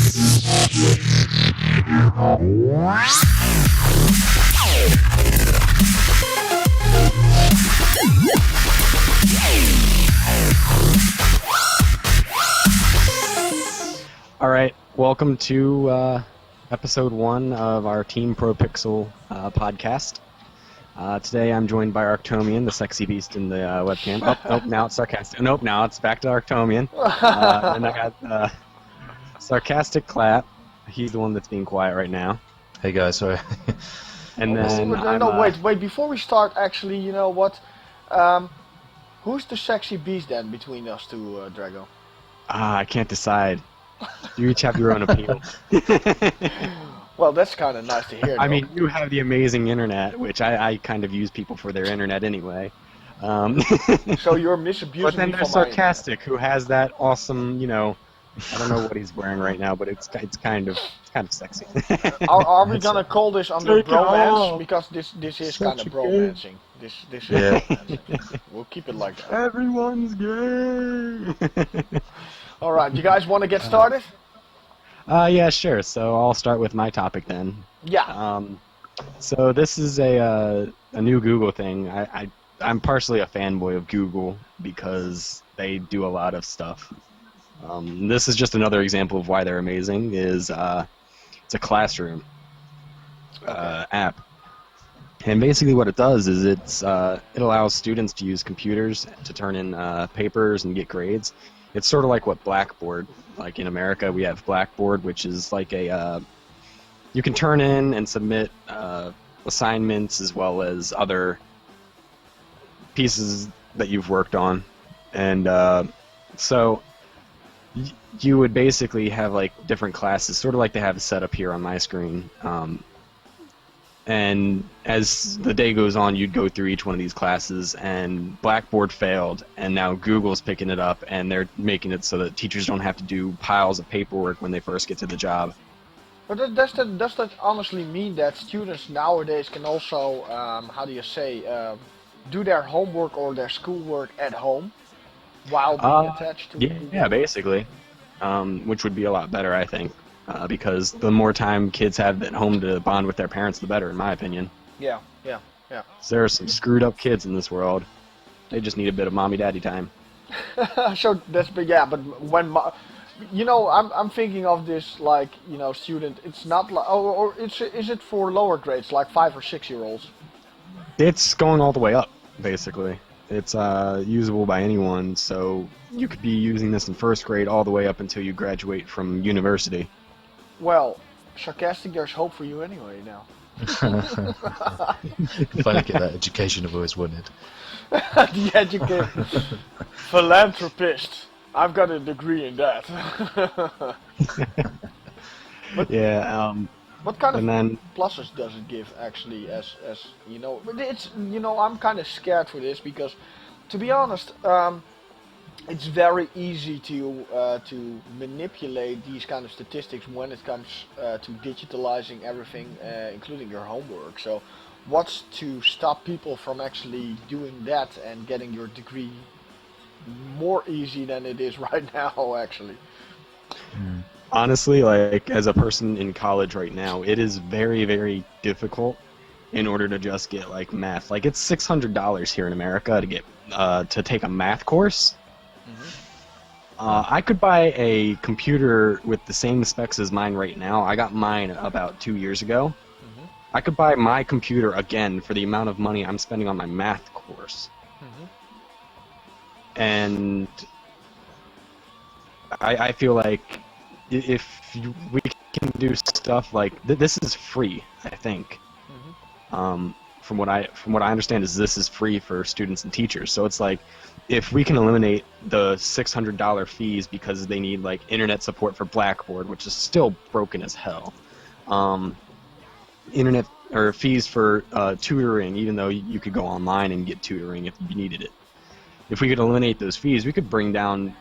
All right, welcome to episode 1 of our TeamProPixel podcast. Today I'm joined by Arctomian, the sexy beast in the webcam. Oh, now it's Sarcastic. Nope, now it's back to Arctomian. And I got Sarcasticc1ap. He's the one that's being quiet right now. Hey guys, sorry. And then wait. Before we start, actually, you know what? Who's the sexy beast then between us two, Drago? I can't decide. You each have your own opinion. Well, that's kind of nice to hear. I mean, you have the amazing internet, which I kind of use people for their internet anyway. So you're misabusing But then me there's for my Sarcasticc, who has that awesome, I don't know what he's wearing right now, but it's kind of sexy. Are we gonna call this under bromance? Because this is kind of bromancing. This is bromancing. We'll keep it like that. Everyone's gay. All right, you guys want to get started? Yeah, sure. So I'll start with my topic then. Yeah. So this is a new Google thing. I'm partially a fanboy of Google because they do a lot of stuff. This is just another example of why they're amazing. It's a classroom app, and basically what it does is it allows students to use computers to turn in papers and get grades. It's sort of like what Blackboard, like in America we have Blackboard, which is like you can turn in and submit assignments as well as other pieces that you've worked on, and so you would basically have like different classes, sort of like they have set up here on my screen. And as the day goes on, you'd go through each one of these classes, and Blackboard failed, and now Google's picking it up, and they're making it so that teachers don't have to do piles of paperwork when they first get to the job. But does that honestly mean that students nowadays can also, do their homework or their schoolwork at home while being attached to Google? Yeah, basically, which would be a lot better, I think. Because the more time kids have at home to bond with their parents, the better, in my opinion. Yeah. There are some screwed up kids in this world. They just need a bit of mommy-daddy time. So that's but when I'm thinking of this like student. It's not like is it for lower grades like 5 or 6 year olds? It's going all the way up, basically. It's usable by anyone, so you could be using this in first grade all the way up until you graduate from university. Well, Sarcastic, there's hope for you anyway now. Finally get that education I've always wanted. The educated philanthropist. I've got a degree in that. Yeah. What kind of pluses does it give actually? As it's I'm kind of scared for this because, to be honest, it's very easy to manipulate these kind of statistics when it comes to digitalizing everything, including your homework. So, what's to stop people from actually doing that and getting your degree more easy than it is right now, actually? Honestly, like, as a person in college right now, it is very, very difficult in order to just get, like, math. Like, it's $600 here in America to get to take a math course. I could buy a computer with the same specs as mine right now. I got mine about 2 years ago. I could buy my computer again for the amount of money I'm spending on my math course. And I feel like if we can do stuff like this is free, I think. From what I understand is this is free for students and teachers. So it's like if we can eliminate the $600 fees because they need like internet support for Blackboard, which is still broken as hell. Internet or fees for tutoring, even though you could go online and get tutoring if you needed it. If we could eliminate those fees, we could bring down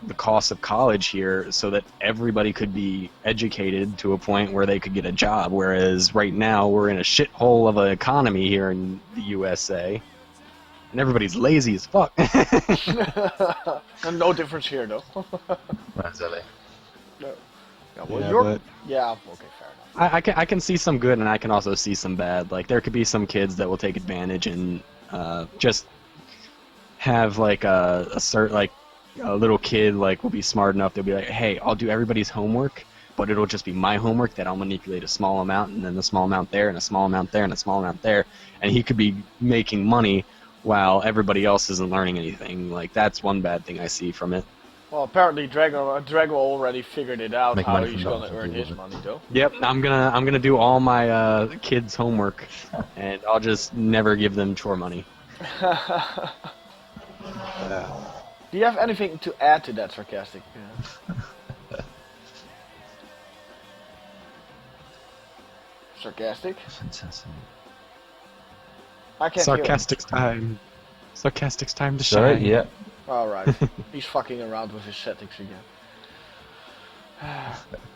the cost of college here so that everybody could be educated to a point where they could get a job, whereas right now we're in a shithole of an economy here in the USA, and everybody's lazy as fuck. And no difference here, though. Exactly. No. Yeah, well, Yeah, you're... but Yeah, okay, fair enough. I can see some good and I can also see some bad. Like there could be some kids that will take advantage and just have like a little kid like will be smart enough. They'll be like, hey, I'll do everybody's homework, but it'll just be my homework that I'll manipulate a small amount and then a small amount there and a small amount there and a small amount there, and he could be making money while everybody else isn't learning anything. Like that's one bad thing I see from it. Well, apparently Drago already figured it out Make how money he's from gonna that, earn his probably. money, though. Yep, I'm gonna do all my kids' homework, and I'll just never give them chore money. Do you have anything to add to that, Sarcastic? Yeah. Sarcastic? Fantastic. I can't hear him. Sarcastic's time to Sorry, shine. yeah. Alright. He's fucking around with his settings again.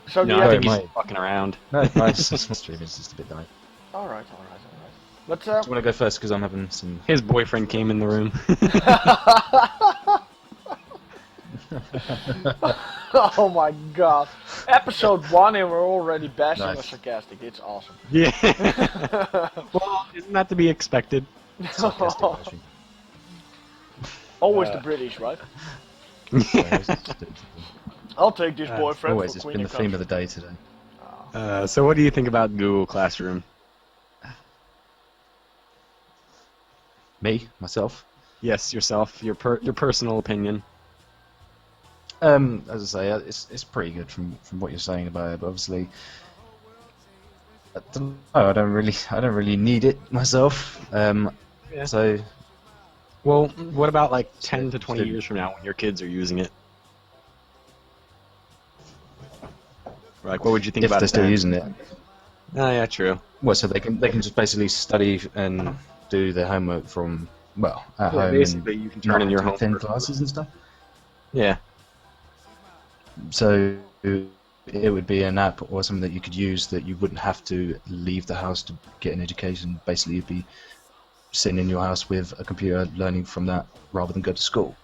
So No, do I you think have... he's fucking around. No, my stream is just a bit dying. Alright. But, Do you want to go first? Because I'm having some... His boyfriend came in the room. oh my god. Episode 1 and we're already bashing Nice. with Sarcastic. It's awesome. Yeah. Well, isn't that to be expected? Sarcastic version. Always the British, right? I'll take this boyfriend Always, for it's Queen been the of theme of Country. the day today. So what do you think about Google Classroom? Me, myself. Yes, yourself, your personal opinion. As I say, it's pretty good from what you're saying about it, but obviously, I don't know. I don't really need it myself. Yeah. So, Well, what about like 10 to 20 So- years from now when your kids are using it? Like, what would you think if about they're it still then? using it, Oh, yeah, true. well, so they can just basically study and do their homework from at home basically, and you can turn in your not attend homework. classes and stuff. Yeah. So it would be an app or something that you could use that you wouldn't have to leave the house to get an education. Basically, you'd be sitting in your house with a computer learning from that rather than go to school.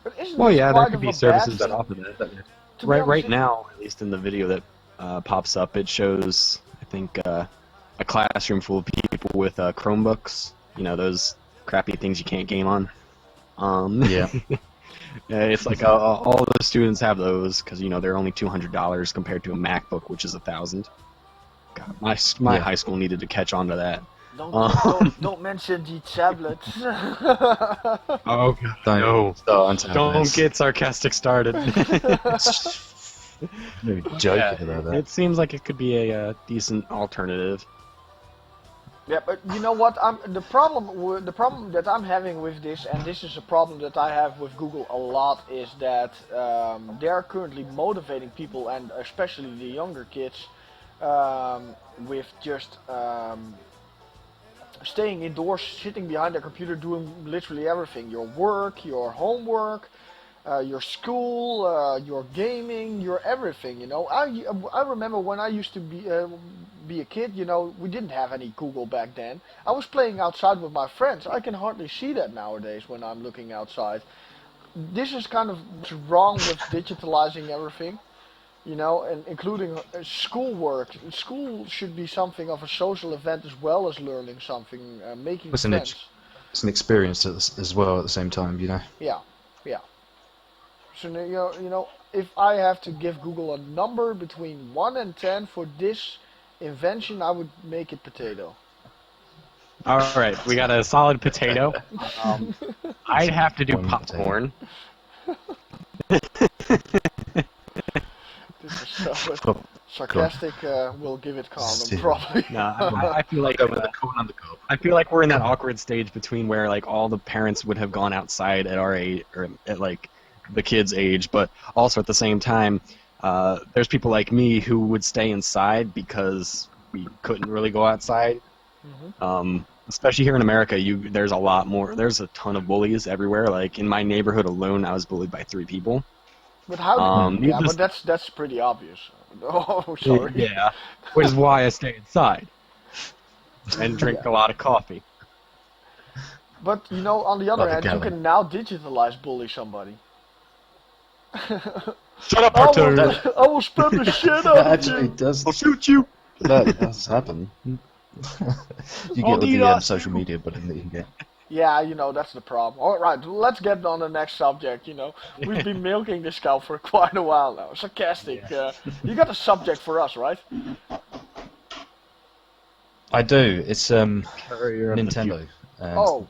But isn't Well, this yeah, there quite could of be a bad services that thing? offer that. To be Right, honest, right now, at least in the video that pops up, it shows, I think, a classroom full of people with Chromebooks. You know, those crappy things you can't game on. Yeah. Yeah, it's like all the students have those because they're only $200 compared to a MacBook, which is $1,000. God, my Yeah. high school needed to catch on to that. Don't mention the tablets. Oh God, Don't no! start on tablets. Don't get sarcastic started. Maybe joking about that. It seems like it could be a decent alternative. Yeah, but you know what? The problem that I'm having with this, and this is a problem that I have with Google a lot, is that they are currently motivating people, and especially the younger kids, with just staying indoors, sitting behind their computer, doing literally everything: your work, your homework, your school, your gaming, your everything. You know, I remember when I used to be a kid. You know, we didn't have any Google back then. I was playing outside with my friends. I can hardly see that nowadays when I'm looking outside. This is kind of what's wrong with digitalizing everything. You know, and including schoolwork. School should be something of a social event as well as learning something, making It's friends. It's an experience as well at the same time, you know. Yeah. So you know, if I have to give Google a number between 1 and 10 for this invention, I would make it potato. All right, we got a solid potato. I'd have to do One popcorn. This is so sarcastic. Will give it condom probably. No, I feel like Go with the corn on the cob. I feel like we're in that awkward stage between where like all the parents would have gone outside at our age or at like the kids' age, but also at the same time, there's people like me who would stay inside because we couldn't really go outside. Especially here in America, there's a lot more. There's a ton of bullies everywhere. Like in my neighborhood alone, I was bullied by 3 people. But how? Yeah, needless- but that's pretty obvious. Oh, sorry. Yeah, which is why I stay inside and drink a lot of coffee. But you know, on the other Like a hand, you gallon. can now digitalize bully somebody. Shut up, I Arcto! will, I will spam the shit out That of actually you. does. I'll shoot you! That does happen. You get I'll all eat the us social too. media bullying that you can get. Yeah, that's the problem. Alright, let's get on the next subject, We've been milking this cow for quite a while now. Sarcastic, you got a subject for us, right? I do. It's Courier of the Nintendo. And Oh,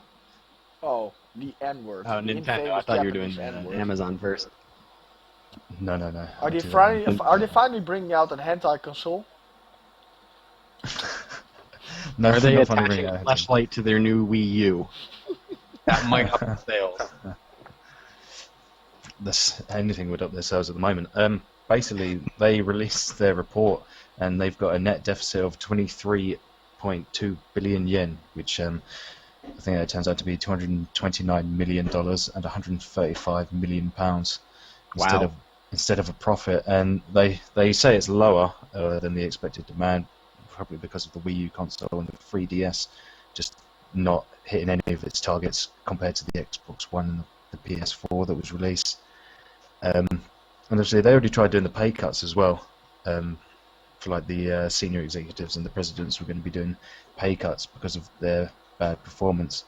the N-word. Oh, The Nintendo. I infamous thought you were Japanese doing N-word. Amazon first. no. Are I'll they, do that one. are they finally bringing out a hentai console? No, Are they not finally attaching bringing a it out. flashlight to their new Wii U? That might up the sales. Anything would up their sales at the moment. Basically, they released their report, and they've got a net deficit of 23.2 billion yen, which I think it turns out to be $229 million and 135 million pounds Wow. instead of a profit. And they say it's lower than the expected demand, probably because of the Wii U console and the 3DS just not hitting any of its targets compared to the Xbox One and the PS4 that was released. And obviously they already tried doing the pay cuts as well. For like the senior executives and the presidents were going to be doing pay cuts because of their bad performance.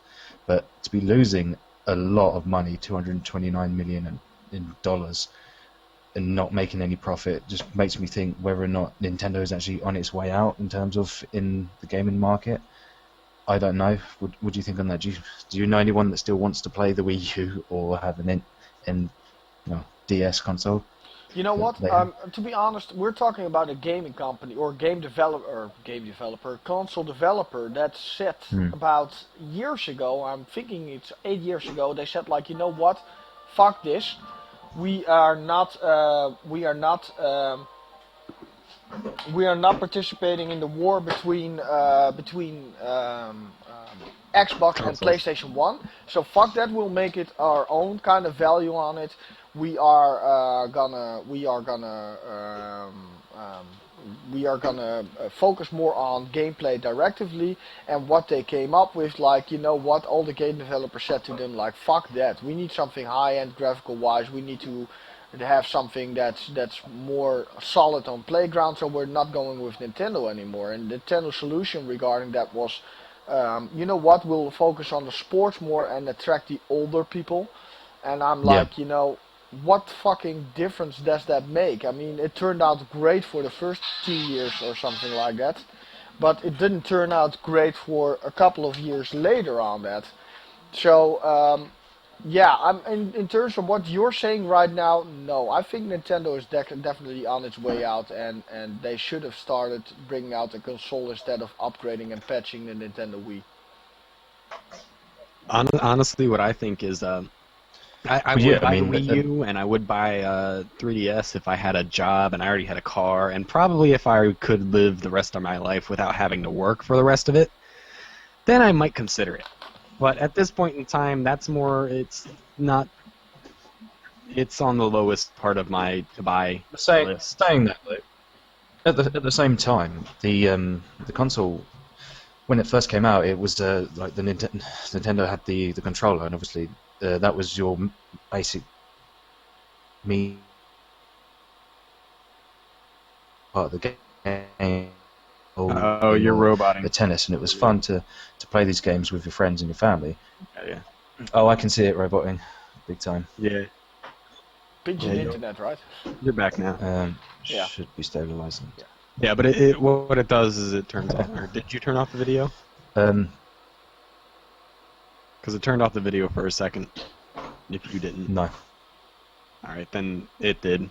But to be losing a lot of money, $229 million in dollars, and not making any profit just makes me think whether or not Nintendo is actually on its way out in terms of in the gaming market. I don't know. What do you think on that? Do you know anyone that still wants to play the Wii U or have an DS console? You know what? They To be honest, we're talking about a gaming company or console developer that said about years ago. I'm thinking it's 8 years ago. They said like, you know what? Fuck this. We are not. We are not participating in the war between Xbox and Consoles. PlayStation 1. So fuck that. We'll make it our own kind of value on it. We are gonna focus more on gameplay directly. And what they came up with, like, you know what, all the game developers said to them, like, fuck that. We need something high-end graphical wise. We need to have something that's more solid on Playground. So we're not going with Nintendo anymore. And Nintendo's solution regarding that was, you know what, we'll focus on the sports more and attract the older people. And I'm like, what fucking difference does that make? I mean, it turned out great for the first 2 years or something like that, but it didn't turn out great for a couple of years later on that. So, yeah, in terms of what you're saying right now, no, I think Nintendo is definitely on its way out, and they should have started bringing out a console instead of upgrading and patching the Nintendo Wii. Honestly, what I think is, I would buy a Wii U and I would buy a 3DS if I had a job and I already had a car, and probably if I could live the rest of my life without having to work for the rest of it, then I might consider it. But at this point in time, it's on the lowest part of my to buy list. Saying that though, at the same time, the console, when it first came out, it was like the Nintendo had the controller, and obviously that was your basic part of the game. Oh, you're roboting. The tennis, and it was fun to play these games with your friends and your family. Yeah. Oh, I can see it roboting, big time. Yeah. Pigeon internet, right? You're back now. Yeah. Should be stabilizing. Yeah, but what it does is it turns off. Or did you turn off the video? Because it turned off the video for a second. If you didn't. No. All right, then it did.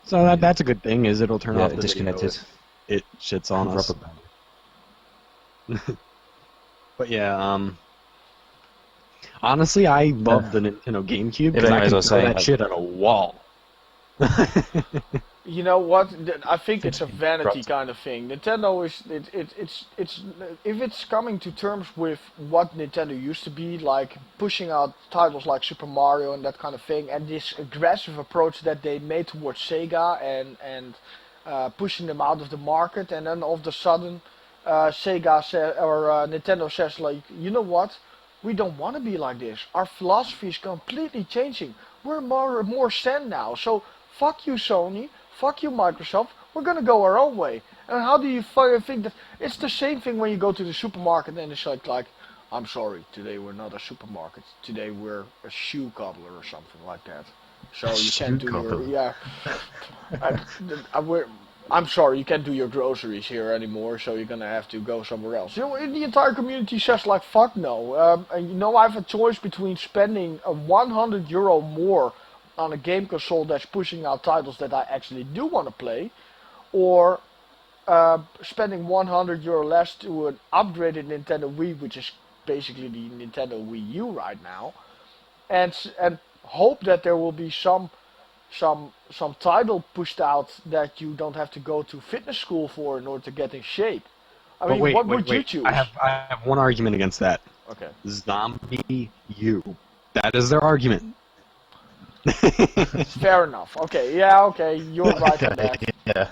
So that's a good thing. Is it'll turn off the disconnected. Video if it shits on us. But yeah, honestly, I love the Nintendo GameCube because I can throw that shit at a wall. You know what? I think it's a vanity kind of thing. Nintendo is it's if it's coming to terms with what Nintendo used to be, like pushing out titles like Super Mario and that kind of thing, and this aggressive approach that they made towards Sega and pushing them out of the market, and then all of a sudden Nintendo says, like, you know what? We don't want to be like this. Our philosophy is completely changing. we're more zen now. So fuck you, Sony. Fuck you, Microsoft. We're gonna go our own way. And how do you think that? It's the same thing when you go to the supermarket and it's like, I'm sorry, today we're not a supermarket. Today we're a shoe cobbler or something like that. So you can't do your I'm sorry, you can't do your groceries here anymore. So you're gonna have to go somewhere else. You know, the entire community says like, fuck no. And you know, I have a choice between spending €100 more on a game console that's pushing out titles that I actually do want to play, or spending €100 less to an upgraded Nintendo Wii, which is basically the Nintendo Wii U right now, and hope that there will be some title pushed out that you don't have to go to fitness school for in order to get in shape. I mean, what would you choose? I have one argument against that. Okay. Zombie U. That is their argument. Fair enough. Okay, yeah, okay, you're right on that. Yeah.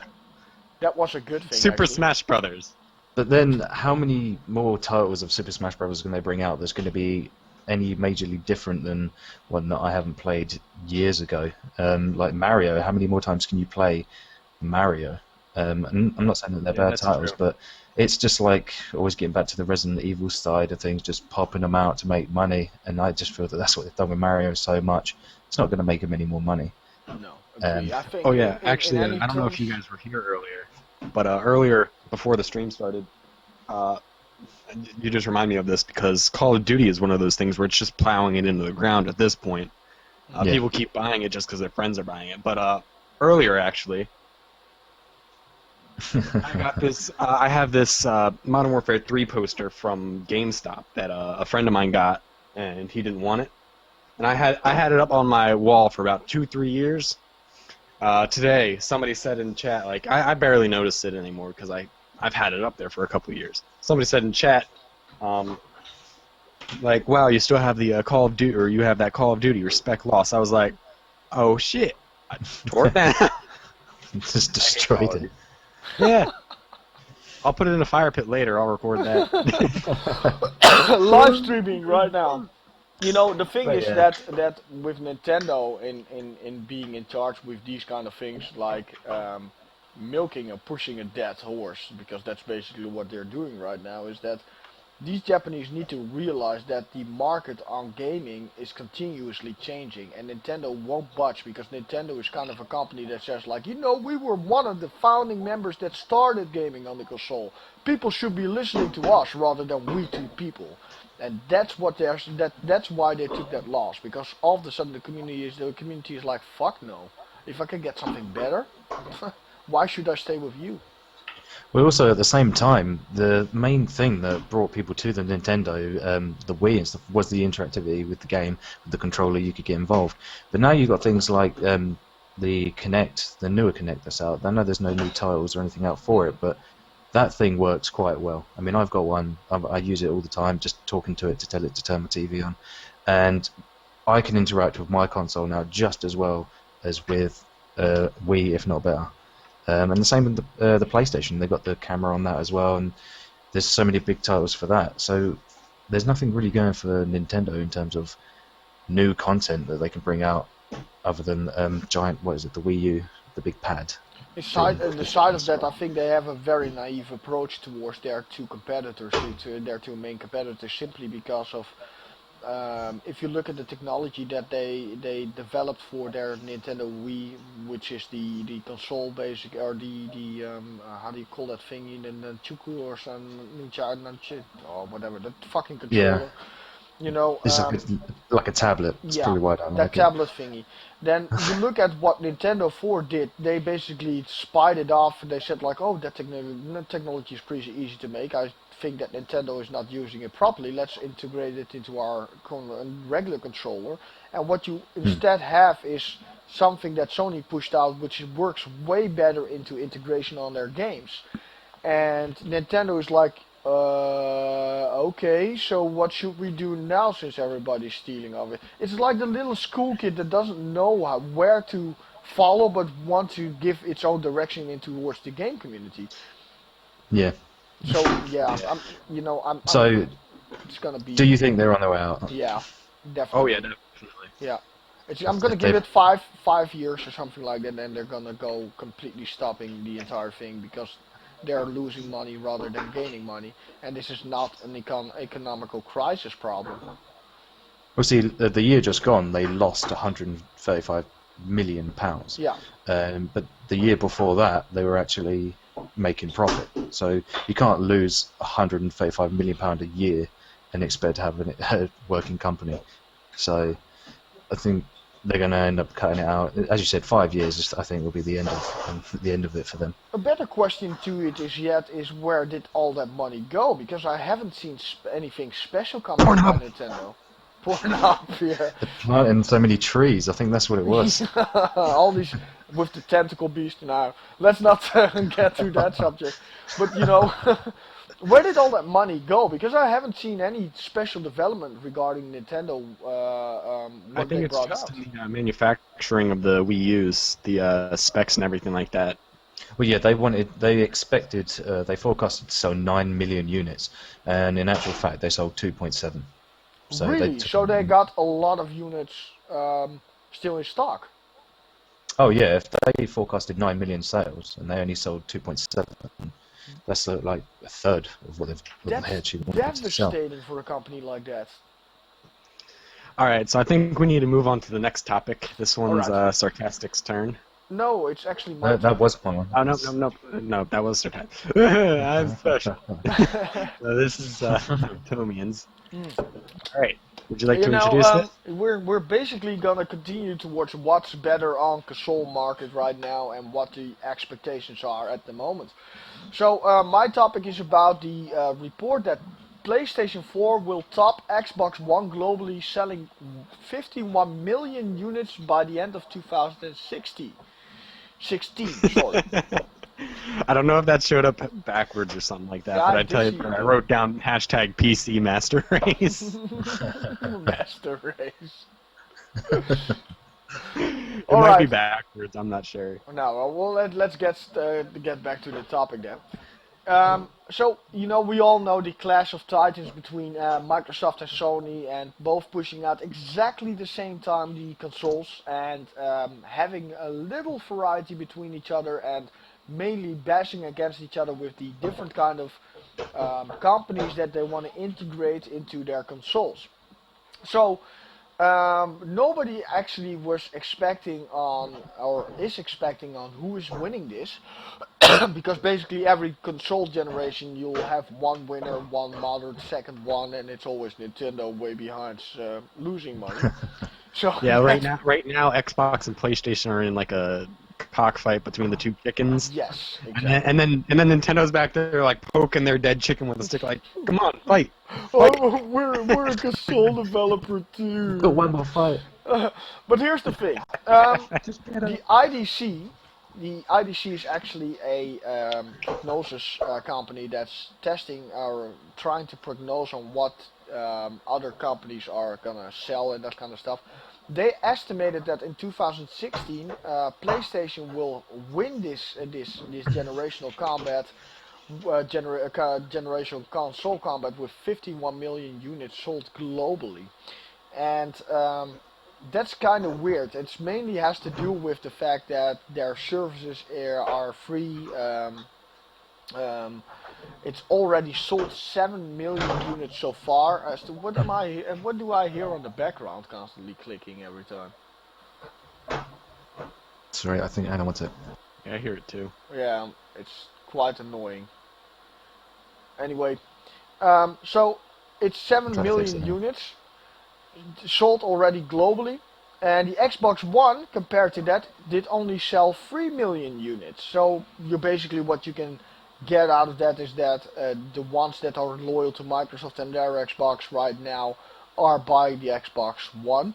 That was a good thing. Super actually. Smash Brothers. But then, how many more titles of Super Smash Bros. Can they bring out that's going to be any majorly different than one that I haven't played years ago? Like Mario, how many more times can you play Mario? And I'm not saying that they're bad titles, but it's just like always getting back to the Resident Evil side of things, just popping them out to make money, and I just feel that that's what they've done with Mario so much. It's not going to make them any more money. No. Agree. I think actually, I don't know if you guys were here earlier, but earlier, before the stream started, you just remind me of this because Call of Duty is one of those things where it's just plowing it into the ground at this point. People keep buying it just because their friends are buying it. But earlier, actually, I have this Modern Warfare 3 poster from GameStop that a friend of mine got, and he didn't want it. And I had it up on my wall for about 2-3 years. Today, somebody said in chat, like, I barely noticed it anymore because I've had it up there for a couple of years. Somebody said in chat, like, wow, you still have the Call of Duty, or you have that Call of Duty, respect loss. I was like, oh shit, I tore it down. Just destroyed it. Yeah. I'll put it in a fire pit later, I'll record that. Live streaming right now. You know, the thing is that with Nintendo in being in charge with these kind of things, like milking or pushing a dead horse, because that's basically what they're doing right now, is that these Japanese need to realize that the market on gaming is continuously changing, and Nintendo won't budge, because Nintendo is kind of a company that says like, you know, we were one of the founding members that started gaming on the console. People should be listening to us rather than we to people. And that's what that's why they took that loss, because all of a sudden the community is like, fuck no. If I can get something better, why should I stay with you? Well, also at the same time, the main thing that brought people to the Nintendo, the Wii and stuff, was the interactivity with the game, with the controller. You could get involved. But now you've got things like the Kinect, the newer Kinect that's out. I know there's no new titles or anything out for it, but that thing works quite well. I mean, I've got one. I use it all the time, just talking to it to tell it to turn my TV on, and I can interact with my console now just as well as with Wii, if not better. And the same with the PlayStation. They've got the camera on that as well, and there's so many big titles for that. So there's nothing really going for Nintendo in terms of new content that they can bring out, other than giant, what is it, the Wii U, the big pad. The side of that, I think they have a very naive approach towards their two competitors, their two main competitors, simply because of if you look at the technology that they developed for their Nintendo Wii, which is the console basic, or the how do you call that thing in the Chuku or some or whatever, the fucking controller. Yeah. You know, it's like a tablet. It's pretty wide. That tablet thingy. Then you look at what Nintendo 4 did. They basically spied it off, and they said like, "Oh, that technology is pretty easy to make. I think that Nintendo is not using it properly. Let's integrate it into our regular controller." And what you instead have is something that Sony pushed out, which works way better into integration on their games. And Nintendo is like, okay, so what should we do now since everybody's stealing of it? It's like the little school kid that doesn't know where to follow, but want to give its own direction towards the game community. Yeah. So yeah, it's gonna be. Do you think they're on their way out? Yeah, definitely. Oh yeah, definitely. Yeah. I'm gonna give it five years or something like that, and they're gonna go completely stopping the entire thing because they're losing money rather than gaining money, and this is not an economical crisis problem. Well, see, the year just gone, they lost 135 million pounds. Yeah. But the year before that, they were actually making profit. So you can't lose 135 million pound a year and expect to have a working company. So I think they're going to end up cutting it out. As you said, 5 years, I think, will be the end of it for them. A better question to it is where did all that money go? Because I haven't seen anything special coming from Nintendo. Pornhub, yeah. They're planting so many trees. I think that's what it was. All these with the tentacle beast. Now, let's not get to that subject. But you know, where did all that money go? Because I haven't seen any special development regarding Nintendo. What I think they it's brought just out. in the manufacturing of the Wii U's, the specs and everything like that. Well, yeah, they forecasted to sell 9 million units, and in actual fact, they sold 2.7. So really? So they got a lot of units still in stock. Oh yeah, if they forecasted 9 million sales and they only sold 2.7, that's like a third of what they actually wanted to sell. Devastating for a company like that. All right, so I think we need to move on to the next topic. This one's Alright. Sarcastic's turn. No, it's actually my That was my one. Oh no, that was Sarcastic. I'm special. So this is Arctomian's. All right, would you like to introduce it? We're basically gonna continue towards what's better on console market right now and what the expectations are at the moment. So my topic is about the report that PlayStation 4 will top Xbox One globally, selling 51 million units by the end of 2016. 16, sorry. I don't know if that showed up backwards or something like that, Yeah, but I I tell did you, see I that. wrote down hashtag PC Master Race. Master race. It All might right. be backwards. I'm not sure. Now, well, let's get back to the topic then. So, you know, we all know the clash of titans between Microsoft and Sony, and both pushing out exactly the same time the consoles, and having a little variety between each other, and mainly bashing against each other with the different kind of companies that they want to integrate into their consoles. So, nobody actually was expecting on, or is expecting on, who is winning this. Because basically every console generation you'll have one winner, one moderate, second one, and it's always Nintendo way behind losing money. So Yeah, right now, Xbox and PlayStation are in like a cockfight between the two chickens. Yes, And exactly. then Nintendo's back there like poking their dead chicken with a stick, like, come on, fight. Fight. Oh, we're a console developer too. Got one more fight. But here's the thing. The IDC, is actually a prognosis company that's testing or trying to prognose on what other companies are gonna sell and that kind of stuff. They estimated that in 2016, PlayStation will win this generational combat, generational console combat with 51 million units sold globally, and that's kind of weird. It mainly has to do with the fact that their services are free. It's already sold 7 million units so far. As to what do I hear on the background constantly clicking every time? Sorry, I think Anna wants it. Yeah, I hear it too. Yeah, it's quite annoying. Anyway, so it's 7 Try to fix million it now. units sold already globally, and the Xbox One, compared to that, did only sell 3 million units. So you basically, what you can get out of that is that the ones that are loyal to Microsoft and their Xbox right now are buying the Xbox One,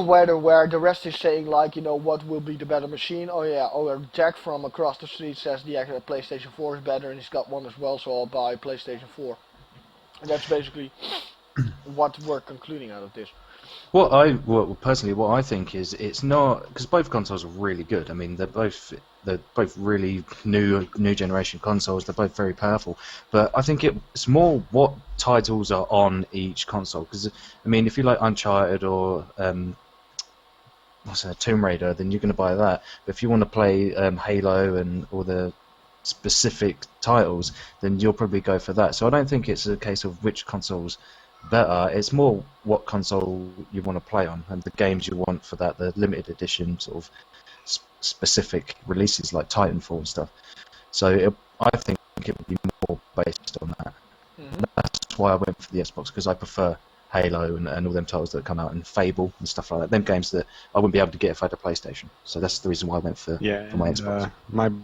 where the rest is saying, like, you know, what will be the better machine? Oh yeah, Jack from across the street says the PlayStation 4 is better, and he's got one as well, so I'll buy PlayStation 4. And that's basically what we're concluding out of this. Well, personally, what I think is it's not, because both consoles are really good. I mean, they're both really new generation consoles. They're both very powerful. But I think it's more what titles are on each console. Because I mean, if you like Uncharted or what's that, Tomb Raider, then you're going to buy that. But if you want to play Halo and all the specific titles, then you'll probably go for that. So I don't think it's a case of which console's better. It's more what console you want to play on and the games you want for that, the limited edition sort of specific releases like Titanfall and stuff. So I think it would be more based on that. Mm-hmm. That's why I went for the Xbox, because I prefer Halo and all them titles that come out, and Fable and stuff like that. Them games that I wouldn't be able to get if I had a PlayStation. So that's the reason why I went for my Xbox.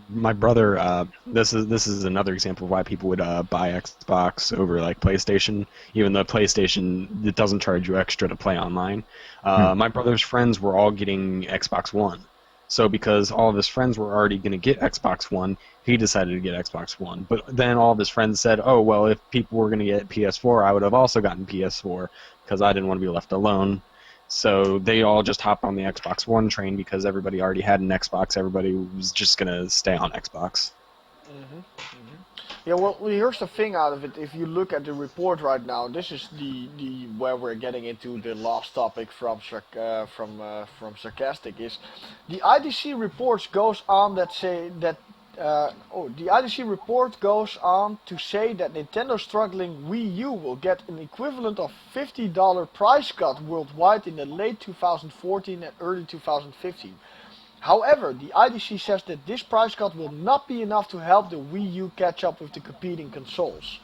My brother. This is another example of why people would buy Xbox over like PlayStation, even though PlayStation, it doesn't charge you extra to play online. My brother's friends were all getting Xbox One. So because all of his friends were already going to get Xbox One, he decided to get Xbox One. But then all of his friends said, oh, well, if people were going to get PS4, I would have also gotten PS4 because I didn't want to be left alone. So they all just hopped on the Xbox One train because everybody already had an Xbox. Everybody was just going to stay on Xbox. Mm-hmm. Yeah, well, here's the thing out of it. If you look at the report right now, this is the where we're getting into the last topic from Sarcastic, is the IDC reports goes on that say that the IDC report goes on to say that Nintendo's struggling Wii U will get an equivalent of $50 price cut worldwide in the late 2014 and early 2015. However, the IDC says that this price cut will not be enough to help the Wii U catch up with the competing consoles.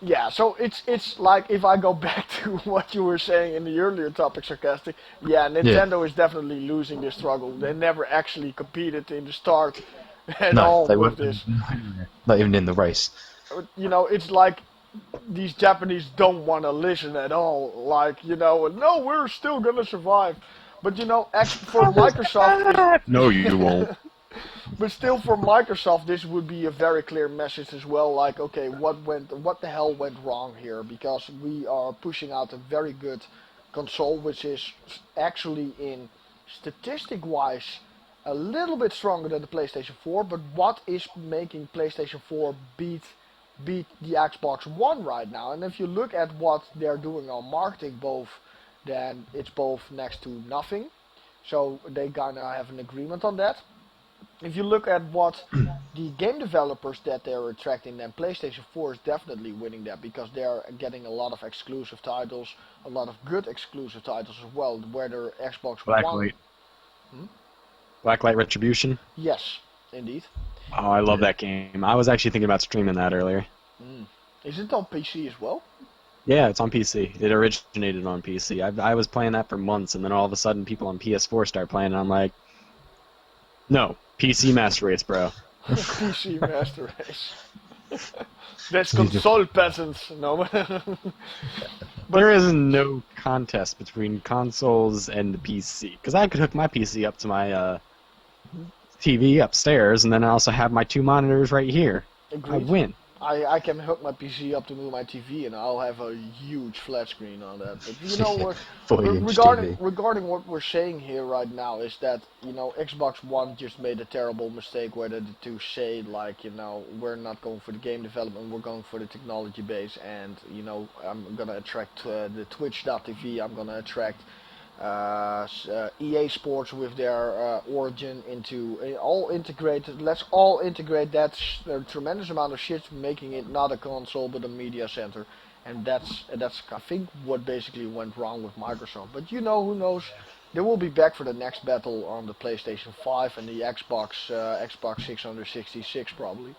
Yeah, so it's like, if I go back to what you were saying in the earlier topic, Sarcastic, Nintendo is definitely losing this struggle. They never actually competed in the start at all with this. Not even in the race. You know, it's like these Japanese don't want to listen at all. Like, you know, no, we're still going to survive. But you know, for Microsoft, no, you won't. But still, for Microsoft, this would be a very clear message as well. Like, okay, what the hell went wrong here? Because we are pushing out a very good console, which is actually, in statistic-wise, a little bit stronger than the PlayStation 4. But what is making PlayStation 4 beat the Xbox One right now? And if you look at what they're doing on marketing, then it's both next to nothing. So they gonna have an agreement on that. If you look at what the game developers that they're attracting, then PlayStation 4 is definitely winning that, because they're getting a lot of exclusive titles, a lot of good exclusive titles as well, where their Xbox One... Blacklight Retribution? Yes, indeed. Oh, I love that game. I was actually thinking about streaming that earlier. Is it on PC as well? Yeah, it's on PC. It originated on PC. I was playing that for months, and then all of a sudden people on PS4 start playing, and I'm like, no, PC Master Race, bro. PC Master Race. That's console peasants, no? There is no contest between consoles and the PC, because I could hook my PC up to my TV upstairs, and then I also have my two monitors right here. Agreed. I win. I can hook my PC up to move my TV, and I'll have a huge flat screen on that. But you know, regarding what we're saying here right now is that, you know, Xbox One just made a terrible mistake whether to say, like, you know, we're not going for the game development, we're going for the technology base, and, you know, I'm gonna attract the Twitch.tv, I'm gonna attract EA Sports with their Origin into all integrated. Let's all integrate that tremendous amount of shit, making it not a console but a media center, and that's I think what basically went wrong with Microsoft. But you know, who knows? They will be back for the next battle on the PlayStation 5 and the Xbox 666 probably.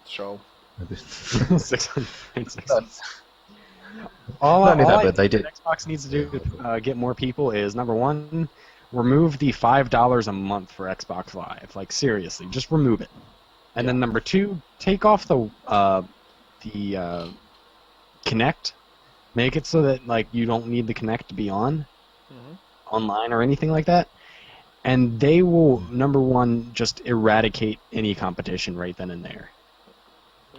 So. 666. All they did. Xbox needs to do to get more people is, number one, remove the $5 a month for Xbox Live. Like, seriously, just remove it. And then number two, take off the Kinect. Make it so that, like, you don't need the Kinect to be on online or anything like that. And they will, number one, just eradicate any competition right then and there.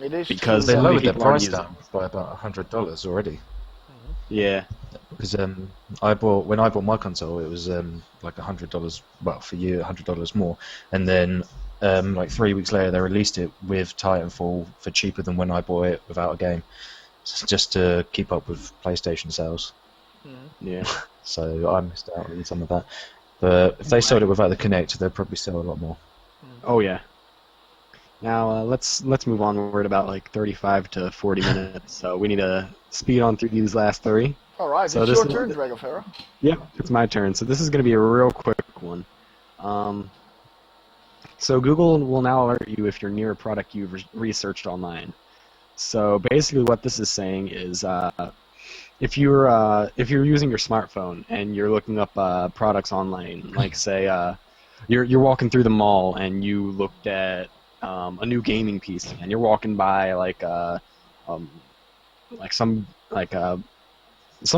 It is because they lowered their price down by about $100 already. Yeah. Because when I bought my console, it was like $100. Well, for you, $100 more, and then like 3 weeks later, they released it with Titanfall for cheaper than when I bought it without a game, just to keep up with PlayStation sales. Yeah. So I missed out on some of that. But if they sold it without the Kinect, they'd probably sell a lot more. Oh yeah. Now let's move on. We're at about like 35 to 40 minutes, so we need to speed on through these last three. All right, So it's this your is- turn, DragoFera. Yep, it's my turn. So this is going to be a real quick one. So Google will now alert you if you're near a product you've researched online. So basically, what this is saying is, if you're using your smartphone and you're looking up products online, like say you're walking through the mall and you looked at a new gaming PC, and you're walking by some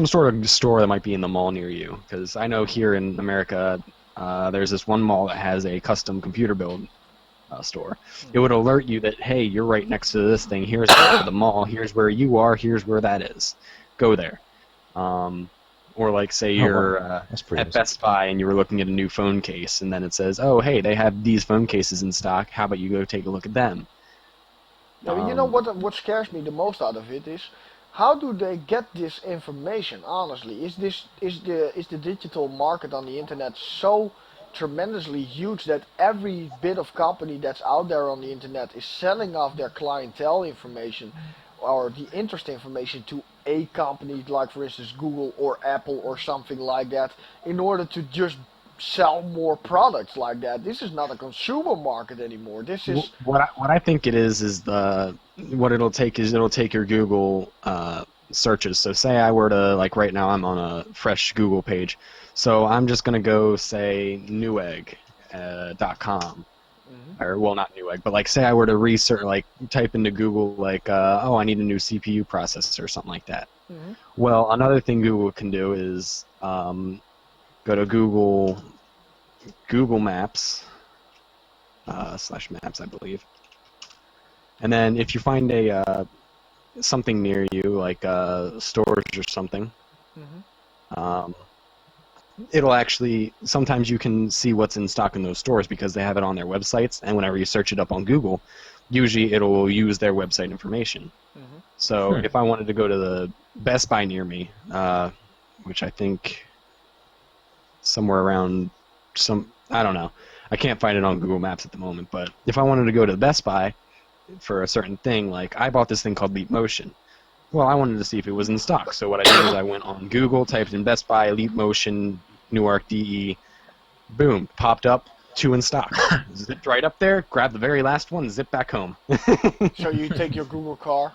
sort of store that might be in the mall near you. Because I know here in America, there's this one mall that has a custom computer build store. It would alert you that, hey, you're right next to this thing. Here's the mall. Here's where you are. Here's where that is. Go there. Or like say you're at Best Buy and you were looking at a new phone case, and then it says, oh, hey, they have these phone cases in stock. How about you go take a look at them? Yeah, but you know what scares me the most out of it is, how do they get this information? Honestly, is the digital market on the internet so tremendously huge that every bit of company that's out there on the internet is selling off their clientele information or the interest information to a company like, for instance, Google or Apple or something like that, in order to just sell more products like that? This is not a consumer market anymore. This is what I think it is what it'll take your Google searches. So say I were to, like right now I'm on a fresh Google page, so I'm just gonna go say newegg.com. Or, well, not Newegg, but like say I were to research, like type into Google, like, oh, I need a new CPU processor or something like that. Well, another thing Google can do is go to Google Maps /Maps, I believe, and then if you find a something near you, like stores or something, it'll actually, sometimes you can see what's in stock in those stores because they have it on their websites, and whenever you search it up on Google, usually it'll use their website information. So if I wanted to go to the Best Buy near me, which I think somewhere around I don't know, I can't find it on Google Maps at the moment, but if I wanted to go to the Best Buy for a certain thing, like I bought this thing called Leap Motion. Well, I wanted to see if it was in stock, so what I did is I went on Google, typed in Best Buy, Leap Motion, Newark DE, boom, popped up, 2 in stock. Zipped right up there, grabbed the very last one, zip back home. so you take your Google car,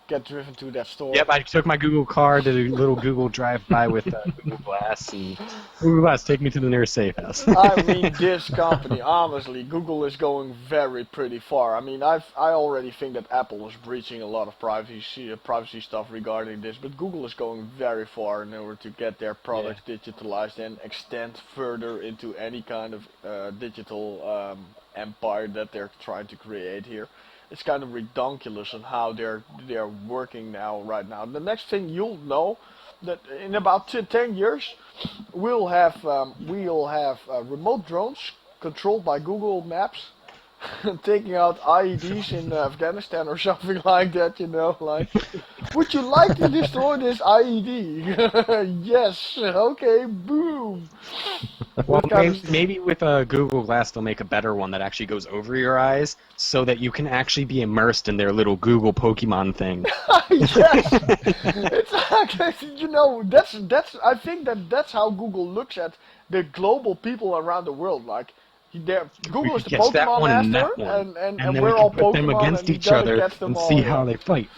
get driven to that store. Yep, I took my Google car, did a little Google drive-by with Google Glass, and Google Glass, take me to the nearest safe house. I mean, this company, honestly, Google is going very pretty far. I mean, I already think that Apple is breaching a lot of privacy stuff regarding this, but Google is going very far in order to get their products digitalized and extend further into any kind of digital empire that they're trying to create here. It's kind of redonkulous on how they're working now right now. The next thing you'll know, that in about 10 years we'll have remote drones controlled by Google Maps taking out IEDs in Afghanistan or something like that, you know, like, would you like to destroy this IED? Yes, okay, boom. Well, maybe with Google Glass they'll make a better one that actually goes over your eyes so that you can actually be immersed in their little Google Pokemon thing. Yes, it's actually, you know, that's I think that's how Google looks at the global people around the world. Like, Google is the Pokemon master, and we're all put Pokemon, them against each other and see how they fight.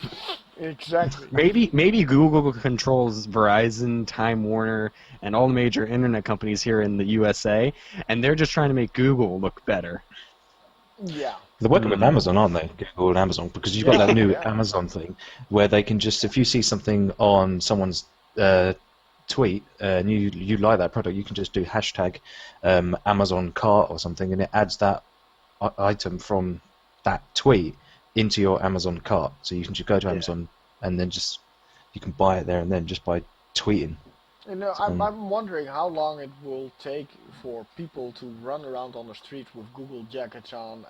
Exactly. Maybe Google controls Verizon, Time Warner, and all the major internet companies here in the USA, and they're just trying to make Google look better. Yeah. They're working with Amazon, aren't they? Google and Amazon, because you've got that new Amazon thing where they can just, if you see something on someone's tweet and you like that product, you can just do hashtag Amazon cart or something, and it adds that item from that tweet into your Amazon cart. So you can just go to Amazon and then you can buy it there and then just by tweeting. You know, I'm wondering how long it will take for people to run around on the street with Google jackets on,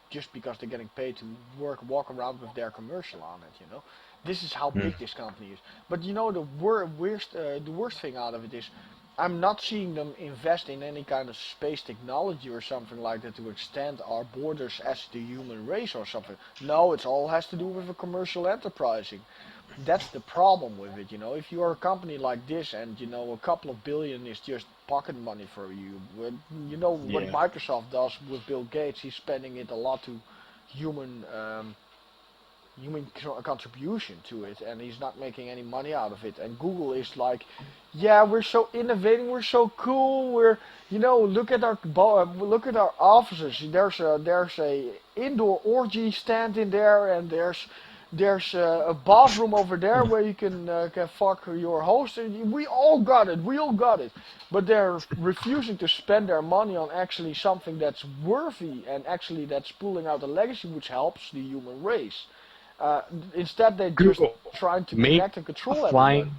just because they're getting paid to walk around with their commercial on it. You know, this is how big this company is. But you know, the worst thing out of it is, I'm not seeing them invest in any kind of space technology or something like that to extend our borders as the human race or something. No, it all has to do with a commercial enterprising. That's the problem with it, you know. If you are a company like this and, you know, a couple of billion is just pocket money for you, you know what Yeah. Microsoft does with Bill Gates, he's spending it a lot to human contribution to it, and he's not making any money out of it. And Google is like, yeah, we're so innovating, we're so cool, we're, you know, look at our offices. There's a indoor orgy stand in there, and there's a bathroom over there where you can fuck your host. We all got it, but they're refusing to spend their money on actually something that's worthy and actually that's pulling out a legacy which helps the human race. Instead, they're just Google, trying to make connect and control a everybody. flying,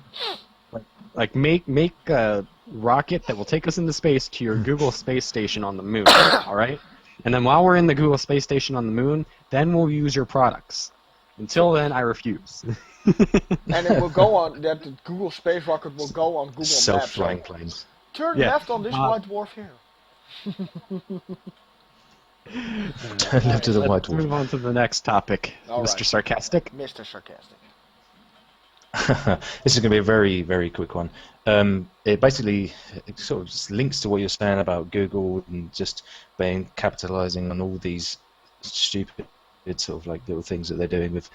like make a rocket that will take us into space to your Google space station on the moon. All right, and then while we're in the Google space station on the moon, then we'll use your products. Until then, I refuse. And it will go on, that the Google space rocket will go on Google Maps. Self-flying planes. Turn Yeah. left on this white dwarf here. Turn left to the white Let's move dwarf. on to the next topic, All Mr. right. Sarcastic. Mr. Sarcastic. This is going to be a very, very quick one. It basically sort of just links to what you're saying about Google and just capitalizing on all these stupid sort of like little things that they're doing with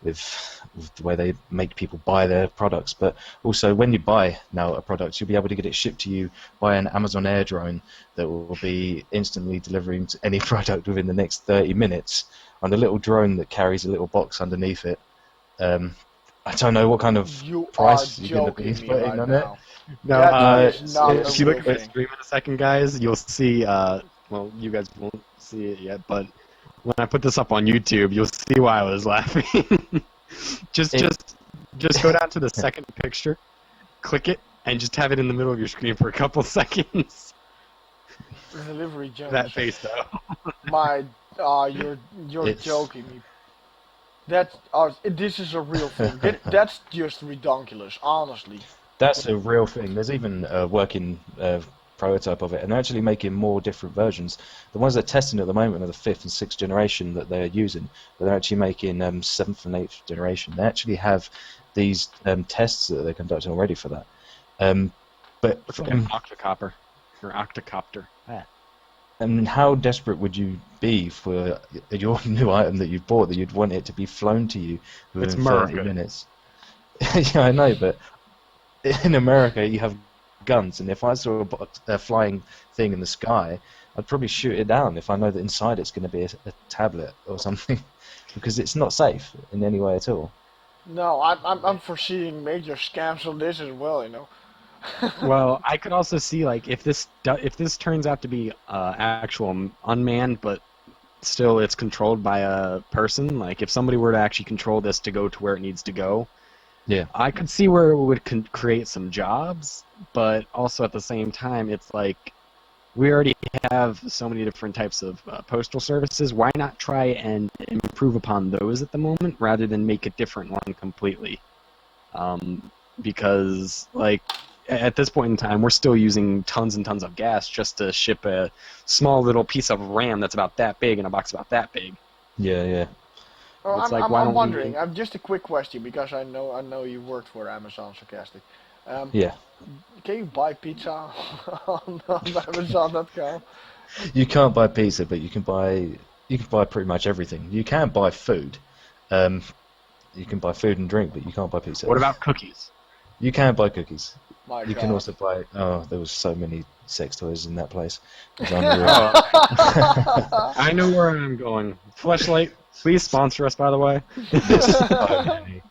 the way they make people buy their products. But also, when you buy now a product, you'll be able to get it shipped to you by an Amazon Air drone that will be instantly delivering to any product within the next 30 minutes on a little drone that carries a little box underneath it. I don't know what kind of You price are you're going to be joking me putting right on now. No, That is not if a you look real at my thing. stream in a second, guys, you'll see. Well, you guys won't see it yet, but when I put this up on YouTube, you'll see why I was laughing. just go down to the second picture, click it, and just have it in the middle of your screen for a couple seconds. Delivery Jones. That face, though. You're It's- joking me. This is a real thing. That's just ridiculous, honestly. That's a real thing. There's even a working prototype of it, and they're actually making more different versions. The ones they're testing at the moment are the 5th and 6th generation that they're using, but they're actually making 7th and 8th generation. They actually have these tests that they're conducting already for that. But It's like an octocopter or octocopter. and how desperate would you be for your new item that you bought that you'd want it to be flown to you within It's 30 America. minutes? Yeah, I know, but in America you have guns, and if I saw a flying thing in the sky, I'd probably shoot it down if I know that inside it's going to be a tablet or something, because it's not safe in any way at all. No, I'm foreseeing major scams on this as well, you know. Well, I could also see like if this turns out to be actual unmanned, but still it's controlled by a person. Like if somebody were to actually control this to go to where it needs to go, Yeah. I could see where it would create some jobs. But also at the same time, it's like we already have so many different types of postal services. Why not try and improve upon those at the moment rather than make a different one completely? Because like at this point in time, we're still using tons and tons of gas just to ship a small little piece of RAM that's about that big in a box about that big. Yeah, yeah. Oh, It's like, why I'm don't wondering. we- I'm just a quick question because I know you worked for Amazon Sarcastic. Yeah. Can you buy pizza on Amazon.com? You can't buy pizza, but you can buy pretty much everything. You can buy food. You can buy food and drink, but you can't buy pizza. What about cookies? You can buy cookies. My You God. can also buy. Oh, there was so many sex toys in that place. It was unreal. I know where I'm going. Fleshlight, please sponsor us, by the way. There's so many.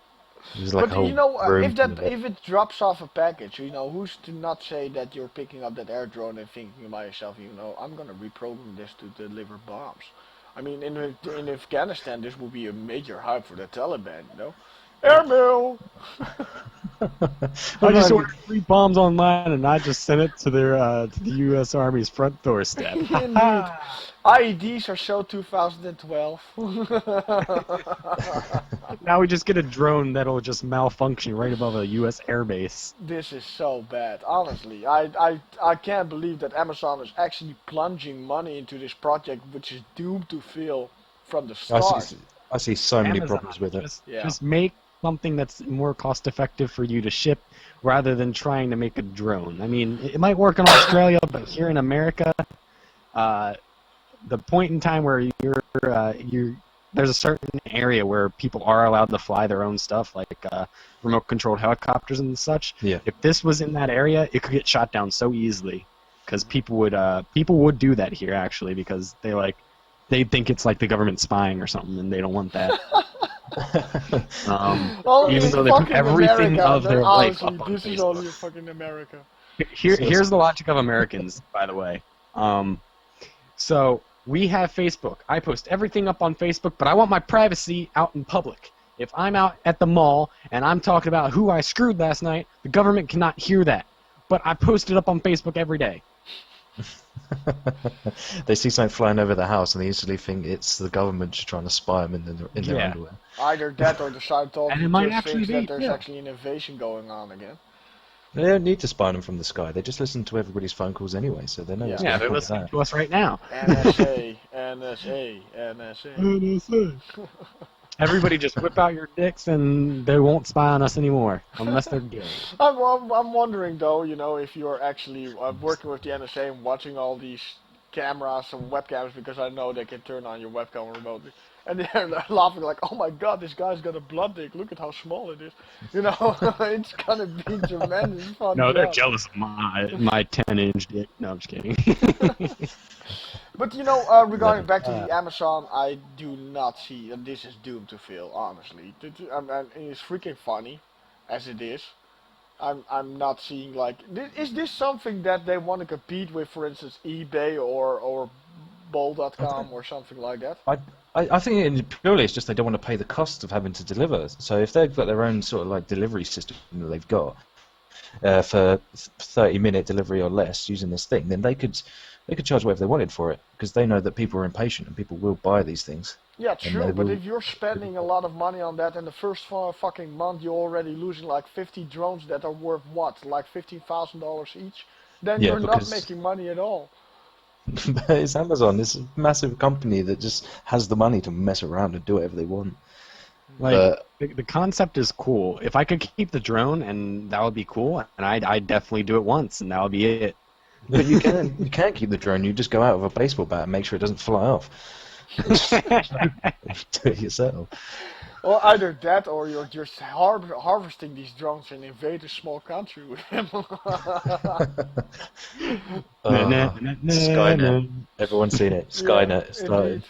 There's like a But whole you know, room if full of it. it drops off a package, you know, who's to not say that you're picking up that air drone and thinking by yourself, you know, I'm gonna reprogram this to deliver bombs. I mean, in Afghanistan, this will be a major hype for the Taliban, you know. Airmail. I just ordered 3 bombs online and I just sent it to the U.S. Army's front doorstep. Indeed. IEDs are so 2012. Now we just get a drone that'll just malfunction right above a U.S. airbase. This is so bad, honestly. I can't believe that Amazon is actually plunging money into this project, which is doomed to fail from the start. I see so many Amazon, problems with it. just make something that's more cost effective for you to ship rather than trying to make a drone. I mean, it might work in Australia, but here in America, the point in time where there's a certain area where people are allowed to fly their own stuff, like remote controlled helicopters and such. Yeah. If this was in that area, it could get shot down so easily, because people would do that here actually, because they think it's like the government spying or something, and they don't want that. Even though they put everything of their life up on this Facebook. is only fucking America. Here's the logic of Americans, by the way. So we have Facebook. I post everything up on Facebook, but I want my privacy out in public. If I'm out at the mall and I'm talking about who I screwed last night, the government cannot hear that. But I post it up on Facebook every day. They see something flying over the house and they instantly think it's the government just trying to spy them in their underwear. Either that or the Scientology And it might just actually thinks that be, there's yeah. actually an invasion going on again. They don't need to spy them from the sky. They just listen to everybody's phone calls anyway, so they know what's Yeah, going they're on with listening that. to us right now. NSA, NSA, NSA. NSA. Everybody just whip out your dicks and they won't spy on us anymore, unless they're gay. I'm wondering though, if you're actually working with the NSA and watching all these cameras and webcams, because I know they can turn on your webcam remotely, and they're laughing like, "Oh my God, this guy's got a blood dick. Look at how small it is." It's gonna be tremendous fun. No, they're job. jealous of my 10-inch dick. No, I'm just kidding. But regarding back to the Amazon, I do not see that this is doomed to fail. Honestly, it's freaking funny, as it is. I'm not seeing is this something that they want to compete with, for instance, eBay or Bol.com or something like that? I think purely it's just they don't want to pay the cost of having to deliver. So if they've got their own sort of like delivery system that they've got for 30-minute delivery or less using this thing, then they could charge whatever they wanted for it, because they know that people are impatient and people will buy these things. Yeah, true, but if you're spending a lot of money on that, and the first fucking month you're already losing like 50 drones that are worth what, like $15,000 each, then you're not making money at all. But it's Amazon. It's a massive company that just has the money to mess around and do whatever they want. The concept is cool. If I could keep the drone, and that would be cool, and I'd definitely do it once, and that would be it. But you can't keep the drone. You just go out with a baseball bat and make sure it doesn't fly off. Do it yourself. Well, either that or you're just harvesting these drones and invade a small country with them. Skynet. Everyone's seen it. Skynet started.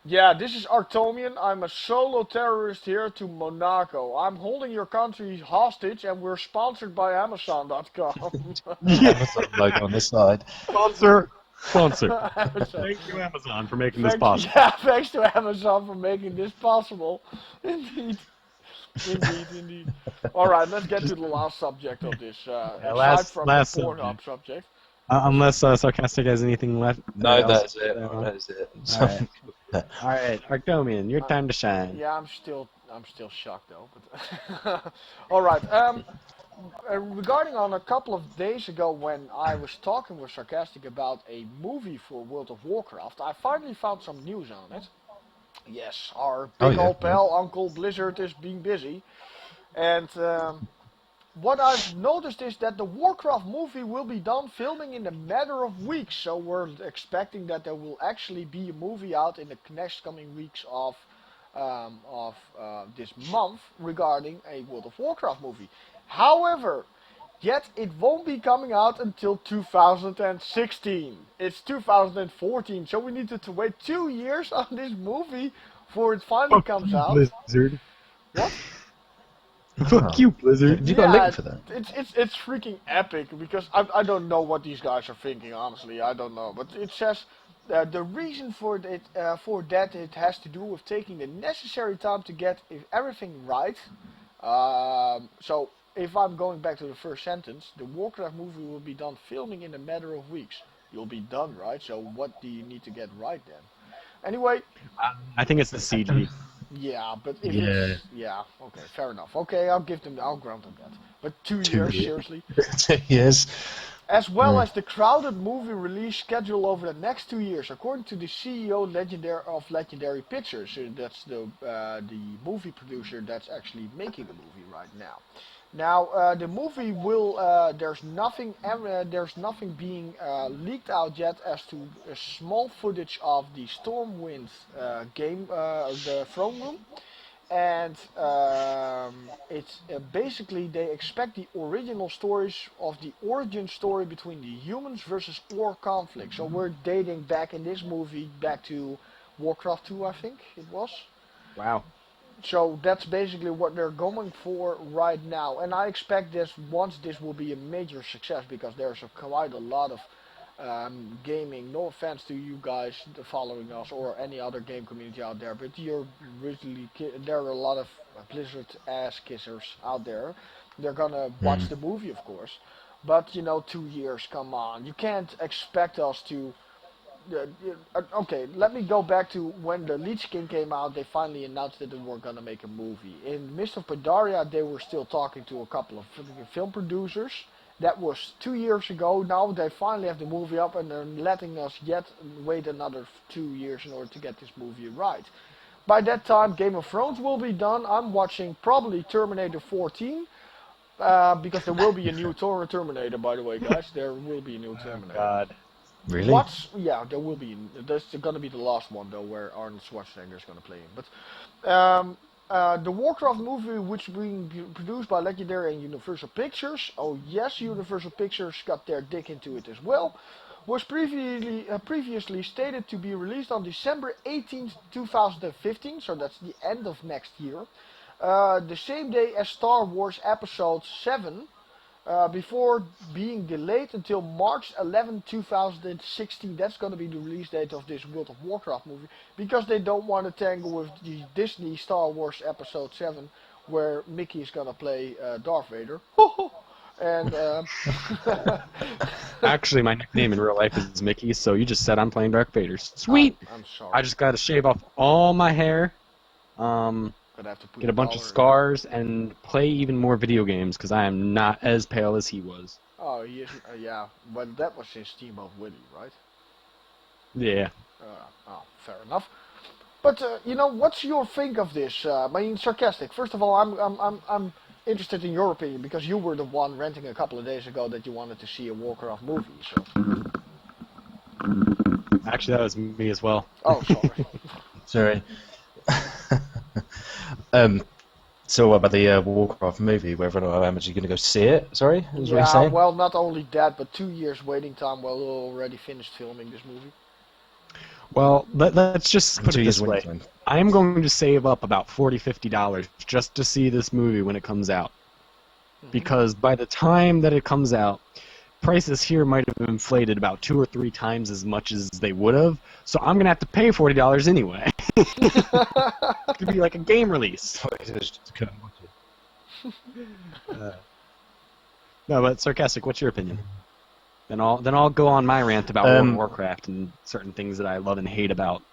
Yeah, this is Arctomian. I'm a solo terrorist here to Monaco. I'm holding your country hostage, and we're sponsored by Amazon.com. Amazon logo on the side. Sponsor. Thank you, Amazon, for making this possible. Yeah, thanks to Amazon for making this possible. Indeed. All right, let's get to the last subject of this. Aside from the Pornhub subject. Unless Sarcasticc has anything left. No, that's it. That's it. All right, Arctomian, your time to shine. Yeah, I'm still shocked though. But all right. Regarding on a couple of days ago when I was talking with Sarcasticc about a movie for World of Warcraft, I finally found some news on it. Yes, our big old pal Uncle Blizzard is being busy, and what I've noticed is that the Warcraft movie will be done filming in a matter of weeks. So we're expecting that there will actually be a movie out in the next coming weeks of this month regarding a World of Warcraft movie. However, yet it won't be coming out until 2016. It's 2014, so we needed to wait 2 years on this movie before it finally comes out. Blizzard. What? Fuck you, Blizzard. You got a link for that? It's freaking epic, because I don't know what these guys are thinking, honestly. I don't know, but it says the reason for that it has to do with taking the necessary time to get everything right. So if I'm going back to the first sentence, the Warcraft movie will be done filming in a matter of weeks. you'll be done, right? So what do you need to get right then? Anyway. I think it's the CG. Yeah, but if Yeah. it's okay, fair enough. Okay, I'll grant them that. But 2 years, seriously. 2 years. As well as the crowded movie release schedule over the next 2 years, according to the CEO of Legendary Pictures. So that's the movie producer that's actually making the movie right now. Now the movie will there's nothing being leaked out yet as to a small footage of the Stormwind game, the throne room. And it's basically they expect the original stories of the origin story between the humans versus orc conflict. So we're dating back in this movie back to Warcraft 2, I think it was. Wow. So that's basically what they're going for right now, and I expect this will be a major success because there's quite a lot of gaming. No offense to you guys following us or any other game community out there, but there are a lot of Blizzard ass kissers out there. They're gonna watch the movie, of course, but 2 years, come on, you can't expect us to. Okay, let me go back to when the Lich King came out. They finally announced that they were gonna make a movie. In Mist of Pandaria, they were still talking to a couple of film producers. That was 2 years ago. Now they finally have the movie up, and they're letting us wait another 2 years in order to get this movie right. By that time, Game of Thrones will be done. I'm watching probably Terminator 14. Because there will be a new Terminator, by the way, guys. There will be a new Terminator. Oh, God. Really? Yeah, there will be. That's gonna be the last one though, where Arnold Schwarzenegger is gonna play him. But the Warcraft movie, which is being produced by Legendary and Universal Pictures, oh yes, Universal Pictures got their dick into it as well, was previously stated to be released on December 18th, 2015. So that's the end of next year, the same day as Star Wars Episode 7. Before being delayed until March 11, 2016. That's going to be the release date of this World of Warcraft movie, because they don't want to tangle with the Disney Star Wars Episode 7, where Mickey is going to play Darth Vader. And Actually, my nickname in real life is Mickey, so you just said I'm playing Darth Vader. Sweet! I'm sorry. I just got to shave off all my hair. Gonna have to put Get a bunch of scars and play even more video games because I am not as pale as he was. Oh, he is, yeah, but that was his Steamboat Willie, right? Yeah. Fair enough. But what's your think of this? I mean, Sarcastic. First of all, I'm interested in your opinion because you were the one ranting a couple of days ago that you wanted to see a Warcraft movie. So. Actually, that was me as well. Oh, sorry. Sorry. So what about the Warcraft movie? Whether or not I'm actually going to go see it? Sorry, is what you're saying? Well, not only that, but 2 years waiting time. Well, we already finished filming this movie. Well, let's just put 2 it years this way. waiting time. I am going to save up about $40, $50 just to see this movie when it comes out. Because by the time that it comes out, prices here might have inflated about 2 or 3 times as much as they would have. So I'm going to have to pay $40 anyway. It could be like a game release. No, but Sarcastic, what's your opinion? Then I'll go on my rant about World of Warcraft and certain things that I love and hate about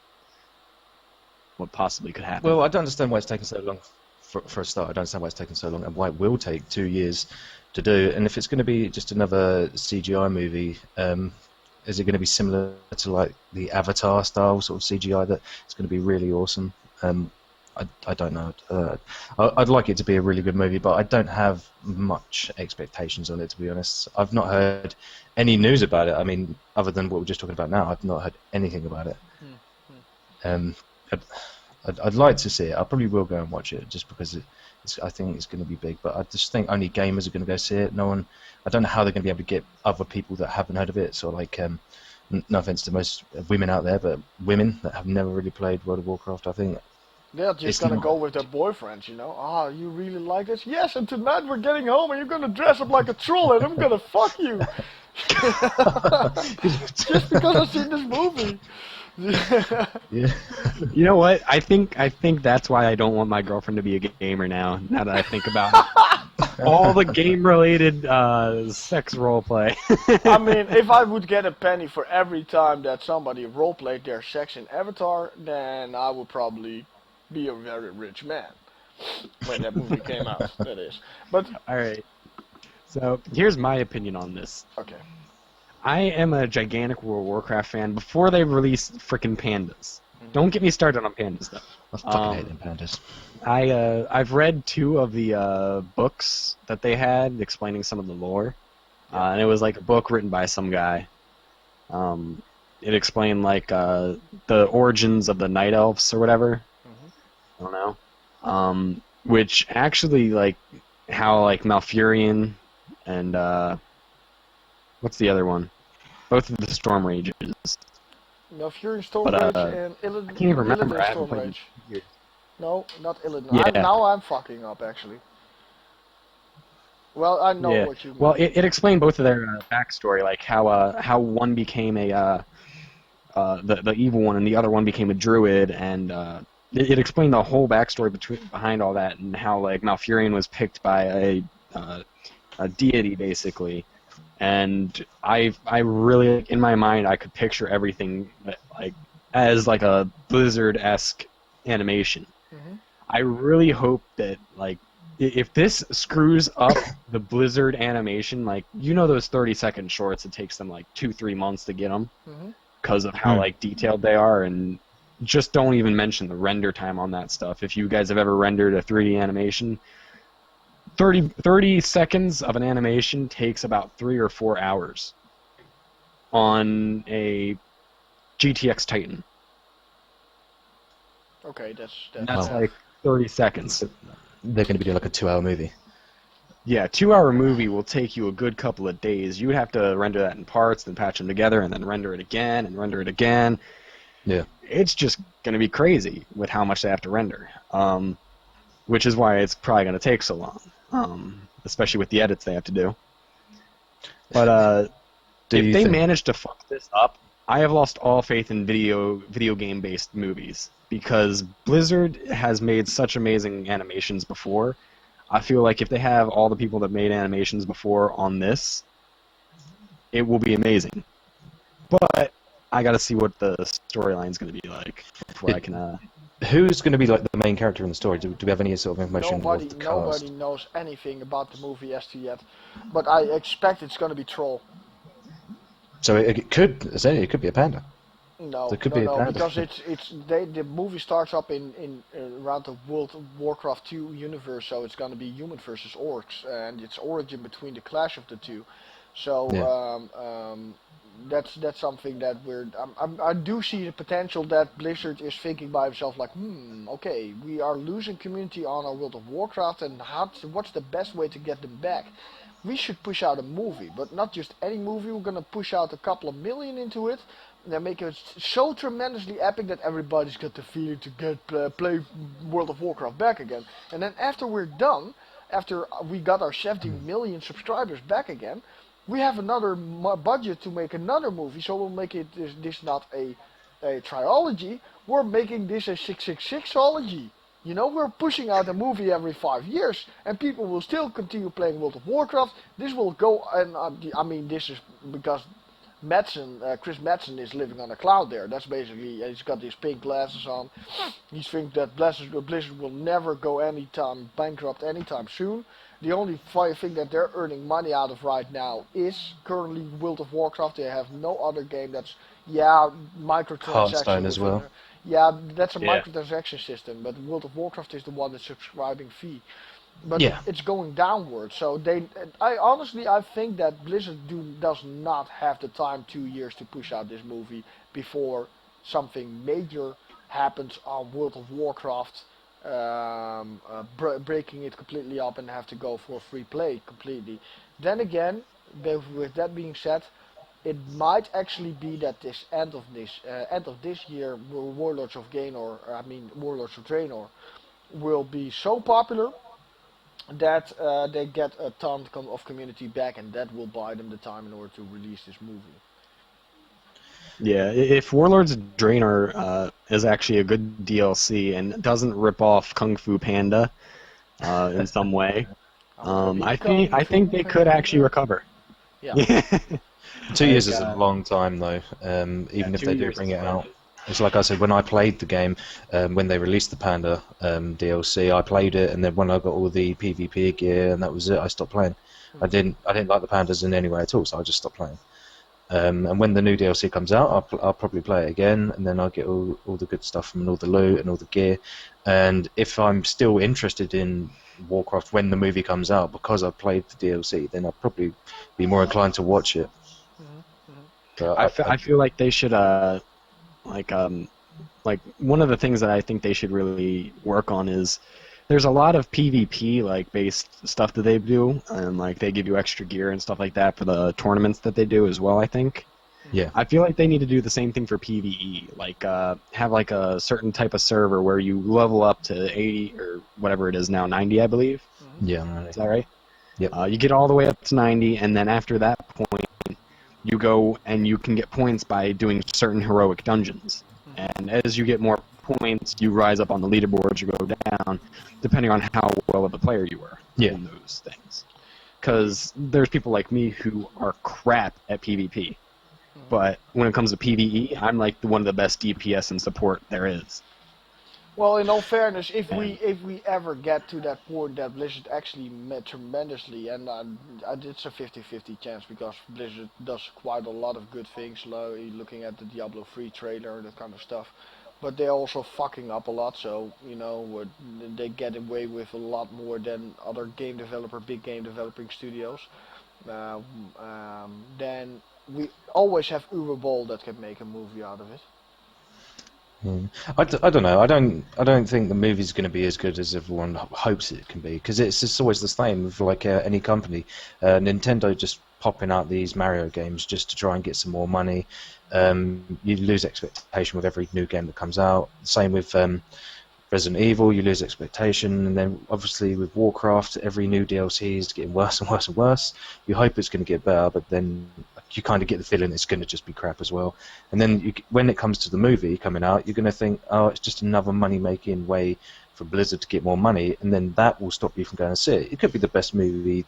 what possibly could happen. Well, I don't understand why it's taken so long. For a start, I don't understand why it's taken so long and why it will take 2 years to do. And if it's going to be just another CGI movie, is it going to be similar to like the Avatar style sort of CGI that it's going to be really awesome? I don't know. I'd like it to be a really good movie, but I don't have much expectations on it, to be honest. I've not heard any news about it. I mean, other than what we're just talking about now, I've not heard anything about it. I'd like to see it. I probably will go and watch it just because I think it's going to be big. But I just think only gamers are going to go see it. No one. I don't know how they're going to be able to get other people that haven't heard of it. So like, no offense to most women out there, but women that have never really played World of Warcraft, I think. They're just gonna go with their boyfriends, you know. Ah, you really like this? Yes, and tonight we're getting home and you're gonna dress up like a troll and I'm gonna fuck you. Just because I've seen this movie. Yeah. You know what? I think that's why I don't want my girlfriend to be a gamer now. Now that I think about all the game-related sex roleplay. I mean, if I would get a penny for every time that somebody roleplayed their sex in Avatar, then I would probably be a very rich man. When that movie came out, that is. But All right. So here's my opinion on this. okay. I am a gigantic World of Warcraft fan before they released frickin' pandas. Don't get me started on pandas though. I fucking hate them pandas. I've read 2 of the books that they had explaining some of the lore, and it was like a book written by some guy. It explained like the origins of the Night Elves or whatever. I don't know. Which actually like how like Malfurion and what's the other one? Both of the Storm Rages. No, Fury Storm But, Rage and Illidan. I can't even remember. I Illidan haven't Storm played Rage. in years. No, not Illidan. Yeah. Now I'm fucking up actually. Well, I know what you mean. Well, it explained both of their backstory, like how one became a the evil one and the other one became a druid, and it explained the whole backstory behind all that, and how like Malfurion was picked by a deity basically, and I really in my mind I could picture everything like as like a Blizzard-esque animation. I really hope that like if this screws up the Blizzard animation, like you know those 30-second shorts, it takes them like 2-3 months to get them because of how like detailed they are, and just don't even mention the render time on that stuff. If you guys have ever rendered a 3D animation, 30 seconds of an animation takes about 3 or 4 hours on a GTX Titan. Okay, that's That's like 30 seconds. They're going to be doing like a 2-hour movie. Yeah, 2-hour movie will take you a good couple of days. You would have to render that in parts, then patch them together, and then render it again, and render it again. Yeah. It's just going to be crazy with how much they have to render, which is why it's probably going to take so long, especially with the edits they have to do. But if they manage to fuck this up, I have lost all faith in video game-based movies, because Blizzard has made such amazing animations before. I feel like if they have all the people that made animations before on this, it will be amazing. But I got to see what the storyline's going to be like before I can. Who's going to be like the main character in the story? Do we have any sort of information nobody, of the cast? nobody knows anything about the movie as to yet, but I expect it's going to be Troll. So it could be a panda. No, There could be a panda. because the movie starts up in around the World of Warcraft 2 universe, so it's going to be human versus orcs, and its origin between the clash of the two. So that's something that I do see the potential that Blizzard is thinking by himself like, okay, we are losing community on our World of Warcraft, and what's the best way to get them back? We should push out a movie, but not just any movie. We're gonna push out a couple of million into it, and then make it so tremendously epic that everybody's got the feeling to play World of Warcraft back again. And then after we're done, after we got our 70 million subscribers back again, we have another budget to make another movie. So we'll make it this not a trilogy. We're making this a 666ology. You know, we're pushing out a movie every 5 years, and people will still continue playing World of Warcraft. This will go, and I mean, this is because Chris Madsen is living on a cloud there. That's basically, he's got these pink glasses on. He thinks that Blizzard will never go bankrupt anytime soon. The only thing that they're earning money out of right now is currently World of Warcraft. They have no other game that's, microtransaction. Hearthstone as well. Yeah, that's a microtransaction system, but World of Warcraft is the one that's subscribing fee. But it's going downward, so I think that Blizzard does not have the time 2 years to push out this movie before something major happens on World of Warcraft, breaking it completely up and have to go for free play completely. Then again, with that being said, it might actually be that this end of this year, Warlords of Draenor, will be so popular that they get a ton of community back, and that will buy them the time in order to release this movie. Yeah, if Warlords of Draenor is actually a good DLC and doesn't rip off Kung Fu Panda in some way, I think they could actually recover. Yeah. 2 years is a long time, though. Even if they do bring it out, it's like I said, when I played the game, when they released the Panda DLC, I played it, and then when I got all the PvP gear, and that was it, I stopped playing. I didn't like the pandas in any way at all, so I just stopped playing. And when the new DLC comes out, I'll probably play it again, and then I'll get all the good stuff from all the loot and all the gear. And if I'm still interested in Warcraft when the movie comes out, because I've played the DLC, then I'll probably be more inclined to watch it. I feel like they should like one of the things that I think they should really work on is there's a lot of PvP based stuff that they do, and they give you extra gear and stuff like that for the tournaments that they do as well, I think. Yeah. I feel like they need to do the same thing for PvE, have a certain type of server where you level up to 80 or whatever it is now, 90 I believe. Yeah. Is that right? Yep. You get all the way up to 90, and then after that point you go and you can get points by doing certain heroic dungeons. And as you get more points, you rise up on the leaderboards, you go down, depending on how well of a player you were in those things. Because there's people like me who are crap at PvP. But when it comes to PvE, I'm one of the best DPS and support there is. Well, in all fairness, if we ever get to that point that Blizzard actually met tremendously, and it's a 50-50 chance because Blizzard does quite a lot of good things, looking at the Diablo 3 trailer, that kind of stuff, but they're also fucking up a lot, so, they get away with a lot more than other big game developing studios. Then we always have Uwe Boll that can make a movie out of it. I don't know. I don't think the movie's going to be as good as everyone hopes it can be, because it's just always the same with any company. Nintendo just popping out these Mario games just to try and get some more money. You lose expectation with every new game that comes out. Same with Resident Evil, you lose expectation, and then obviously with Warcraft, every new DLC is getting worse and worse and worse. You hope it's going to get better, but then you kind of get the feeling it's going to just be crap as well. And then when it comes to the movie coming out, you're going to think, oh, it's just another money-making way for Blizzard to get more money, and then that will stop you from going to see it. It could be the best movie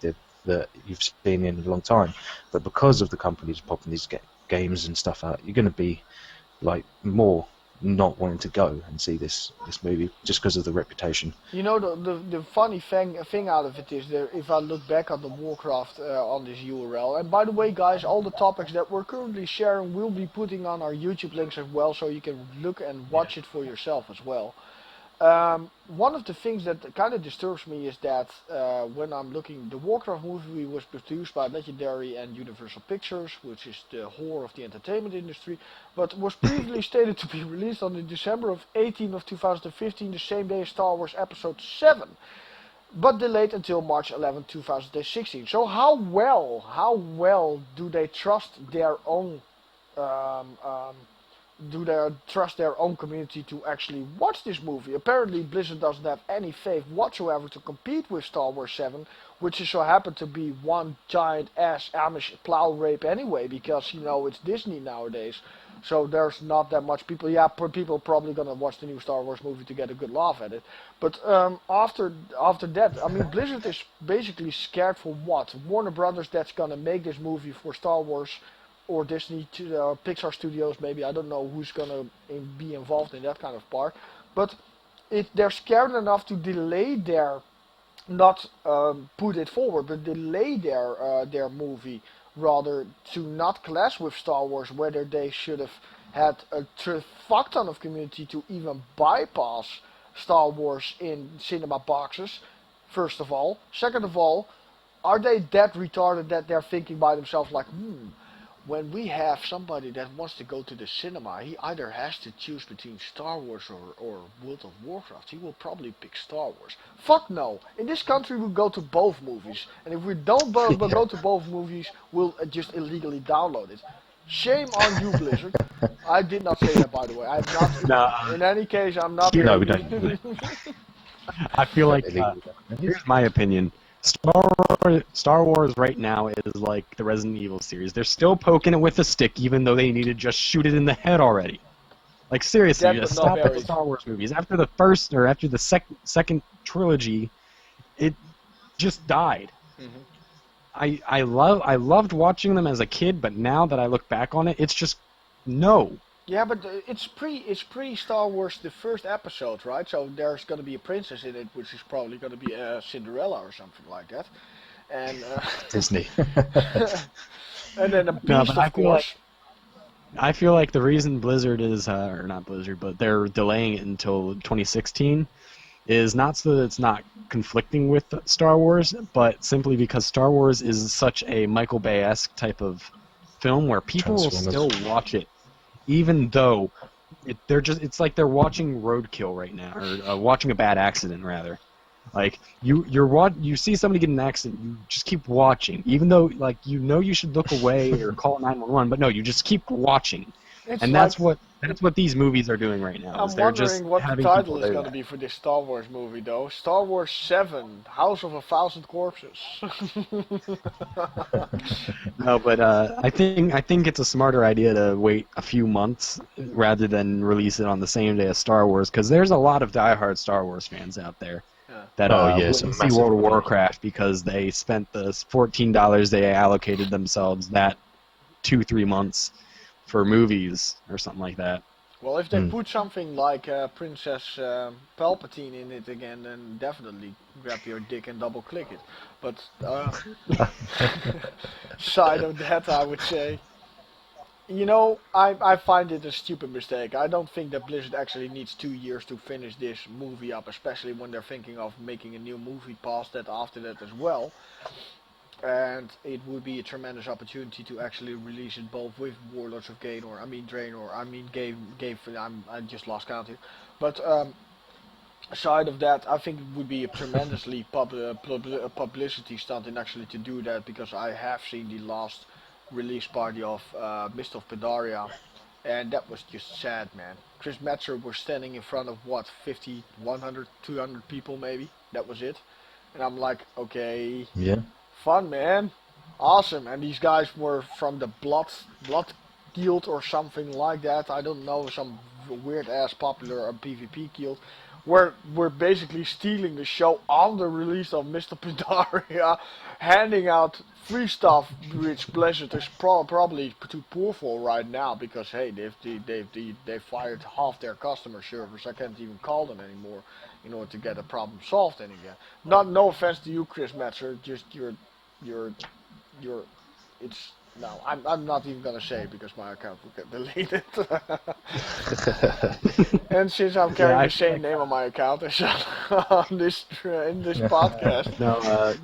that you've seen in a long time, but because of the companies popping these games and stuff out, you're going to be more not wanting to go and see this movie just because of the reputation. The funny thing out of it is that if I look back at the Warcraft on this URL, and by the way guys, all the topics that we're currently sharing will be putting on our YouTube links as well, so you can look and watch it for yourself as well. One of the things that kind of disturbs me is that when I'm looking, the Warcraft movie was produced by Legendary and Universal Pictures, which is the whore of the entertainment industry, but was previously stated to be released on the December of 2015, the same day as Star Wars Episode 7, but delayed until March 11, 2016. So how well do they trust their own community to actually watch this movie? Apparently Blizzard doesn't have any faith whatsoever to compete with Star Wars 7, which is so happened to be one giant ass Amish plow rape anyway, because it's Disney nowadays, so there's not that much people. People are probably gonna watch the new Star Wars movie to get a good laugh at it, but after that, I mean, Blizzard is basically scared for what? Warner Brothers that's gonna make this movie for Star Wars, or Disney, Pixar Studios maybe. I don't know who's gonna be involved in that kind of part, but they're scared enough to delay not put it forward, but delay their movie, rather to not clash with Star Wars, whether they should have had a fuck ton of community to even bypass Star Wars in cinema boxes, first of all. Second of all, are they that retarded that they're thinking by themselves when we have somebody that wants to go to the cinema, he either has to choose between Star Wars or World of Warcraft. He will probably pick Star Wars. Fuck no. In this country we go to both movies. And if we don't go to both movies, we'll just illegally download it. Shame on you, Blizzard. I did not say that, by the way. I'm not. No. In any case, I'm not. No, we don't. I feel like, here's my opinion. Star Wars right now is like the Resident Evil series. They're still poking it with a stick, even though they need to just shoot it in the head already. Like, seriously, just stop at the Star Wars movies. After the first, or after the second trilogy, just died. Mhm. I loved watching them as a kid, but now that I look back on it, it's just no. Yeah, but it's pre Star Wars the first episode, right? So there's gonna be a princess in it, which is probably gonna be Cinderella or something like that, and Disney. and then a No, beast, but of course. I feel like the reason Blizzard is, or not Blizzard, but they're delaying it until 2016 is not so that it's not conflicting with Star Wars, but simply because Star Wars is such a Michael Bay-esque type of film where people will still watch it, even though it's like they're watching roadkill right now, or watching a bad accident rather. Like you see somebody get in an accident, you just keep watching, even though like you should look away or call 911, but no, you just keep watching, It's and like that's what these movies are doing right now. Is I'm they're just wondering what the having title people is do gonna that. be for this Star Wars movie, though. Star Wars 7: House of a Thousand Corpses. No, but I think it's a smarter idea to wait a few months rather than release it on the same day as Star Wars, because there's a lot of diehard Star Wars fans out there Yeah. that Oh, yeah, it's a wouldn't see massive World of audience. Warcraft because they spent the $14 they allocated themselves that 2-3 months for movies or something like that. Well, if they put something like Princess Palpatine in it again, then definitely grab your dick and double click it. But side of that, I would say, you know, I find it a stupid mistake. I don't think that Blizzard actually needs 2 years to finish this movie up, especially when they're thinking of making a new movie past that after that as well. And it would be a tremendous opportunity to actually release it both with Warlords of Draenor, I just lost count here. But aside of that, I think it would be a tremendously publicity stunt in actually to do that, because I have seen the last release party of Mist of Pandaria, and that was just sad, man. Chris Metzer was standing in front of what, 50, 100, 200 people maybe. That was it, and I'm like, okay. Yeah. Fun, man. Awesome. And these guys were from the Blood Guild or something like that. I don't know, some weird ass popular PvP guild. We're basically stealing the show on the release of Mr. Pandaria, handing out free stuff, which Blizzard is probably too poor for right now, because hey, they've fired half their customer servers. I can't even call them anymore in order to get a problem solved again. No offense to you, Chris Metzer, just your it's no, I'm not even gonna say, because my account will get deleted. And since I'm carrying the same name on my account as on this in this podcast. No,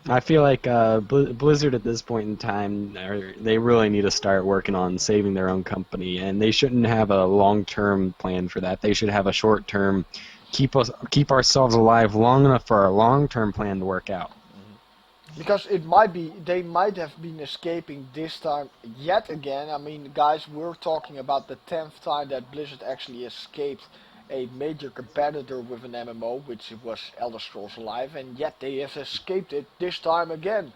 I feel like Blizzard at this point in time, they really need to start working on saving their own company, and they shouldn't have a long-term plan for that. They should have a short-term, keep ourselves alive long enough for our long-term plan to work out. Because they might have been escaping this time yet again. I mean, guys, we're talking about the 10th time that Blizzard actually escaped a major competitor with an MMO, which was Elder Scrolls Live, and yet they have escaped it this time again.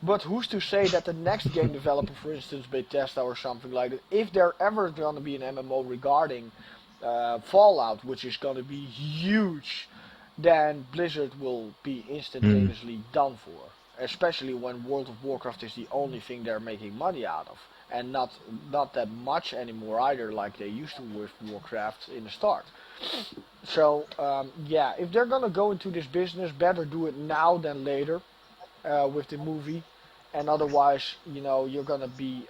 But who's to say that the next game developer, for instance, Bethesda or something like that, if there ever going to be an MMO regarding Fallout, which is going to be huge, then Blizzard will be instantaneously done for. Especially when World of Warcraft is the only thing they're making money out of, and not that much anymore either, like they used to with Warcraft in the start. So yeah, if they're gonna go into this business, better do it now than later with the movie, and otherwise, you know, you're gonna be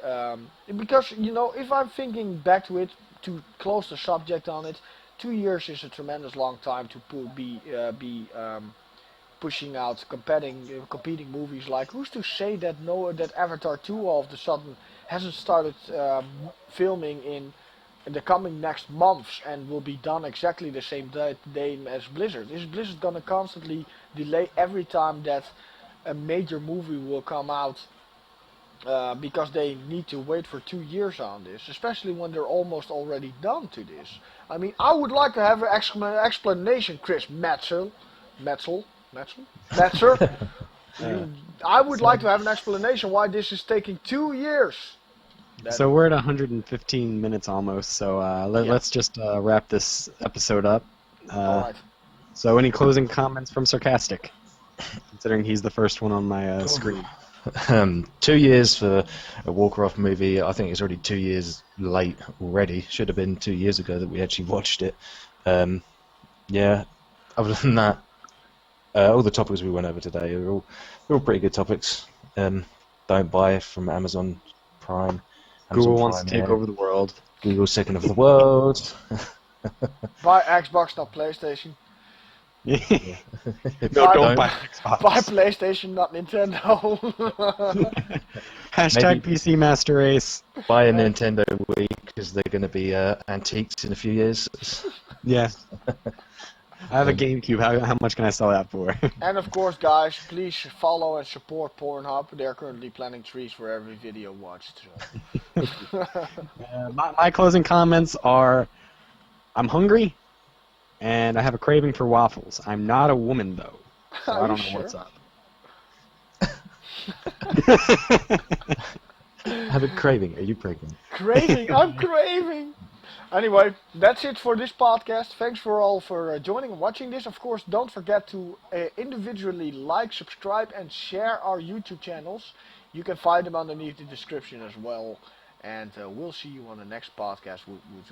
because, you know, if I'm thinking back to it, to close the subject on it, 2 years is a tremendous long time to be pushing out competing movies. Like, who's to say that that Avatar 2 all of a sudden hasn't started filming in the coming next months and will be done exactly the same day as Blizzard? Is Blizzard gonna constantly delay every time that a major movie will come out because they need to wait for 2 years on this, especially when they're almost already done to this? I mean, I would like to have an explanation, Chris Metzer. I would like to have an explanation why this is taking 2 years. So we're at 115 minutes almost, so let's just wrap this episode up. Alright. So any closing comments from Sarcasticc? considering he's the first one on my screen. 2 years for a Walker-Off movie. I think it's already 2 years late already. Should have been 2 years ago that we actually watched it. Yeah. Other than that, all the topics we went over today are all pretty good topics. Don't buy from Amazon Prime. Google wants to take over the world. Google's second of the world. Buy Xbox, not PlayStation. No, Don't. don't buy Xbox. Buy PlayStation, not Nintendo. Hashtag PC Master Race. Buy a Nintendo Wii because they're going to be antiques in a few years. Yeah. I have a GameCube. How much can I sell that for? And of course, guys, please follow and support Pornhub. They're currently planting trees for every video watched. So. My closing comments are, I'm hungry, and I have a craving for waffles. I'm not a woman, though, so I don't know what's up. Have a craving. Are you pregnant? Craving. I'm craving. Anyway, that's it for this podcast. Thanks for all for joining and watching this. Of course, don't forget to individually like, subscribe, and share our YouTube channels. You can find them underneath the description as well. And we'll see you on the next podcast,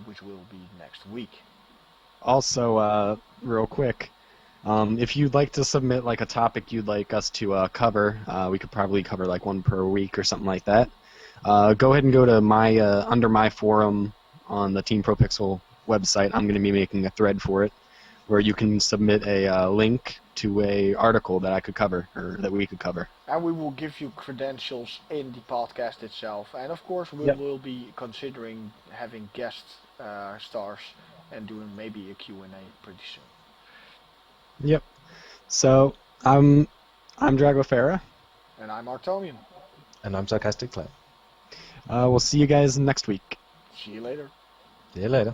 which will be next week. Also, real quick, if you'd like to submit like a topic you'd like us to cover, we could probably cover like one per week or something like that. Go ahead and go to my under my forum on the TeamProPixel website. I'm going to be making a thread for it, where you can submit a link to a article that I could cover or that we could cover. And we will give you credentials in the podcast itself. And of course, we will be considering having guest stars and doing maybe a Q&A pretty soon. Yep. So I'm DragoFera. And I'm Arctomian. And I'm Sarcasticc1ap. We'll see you guys next week. See you later. See you later.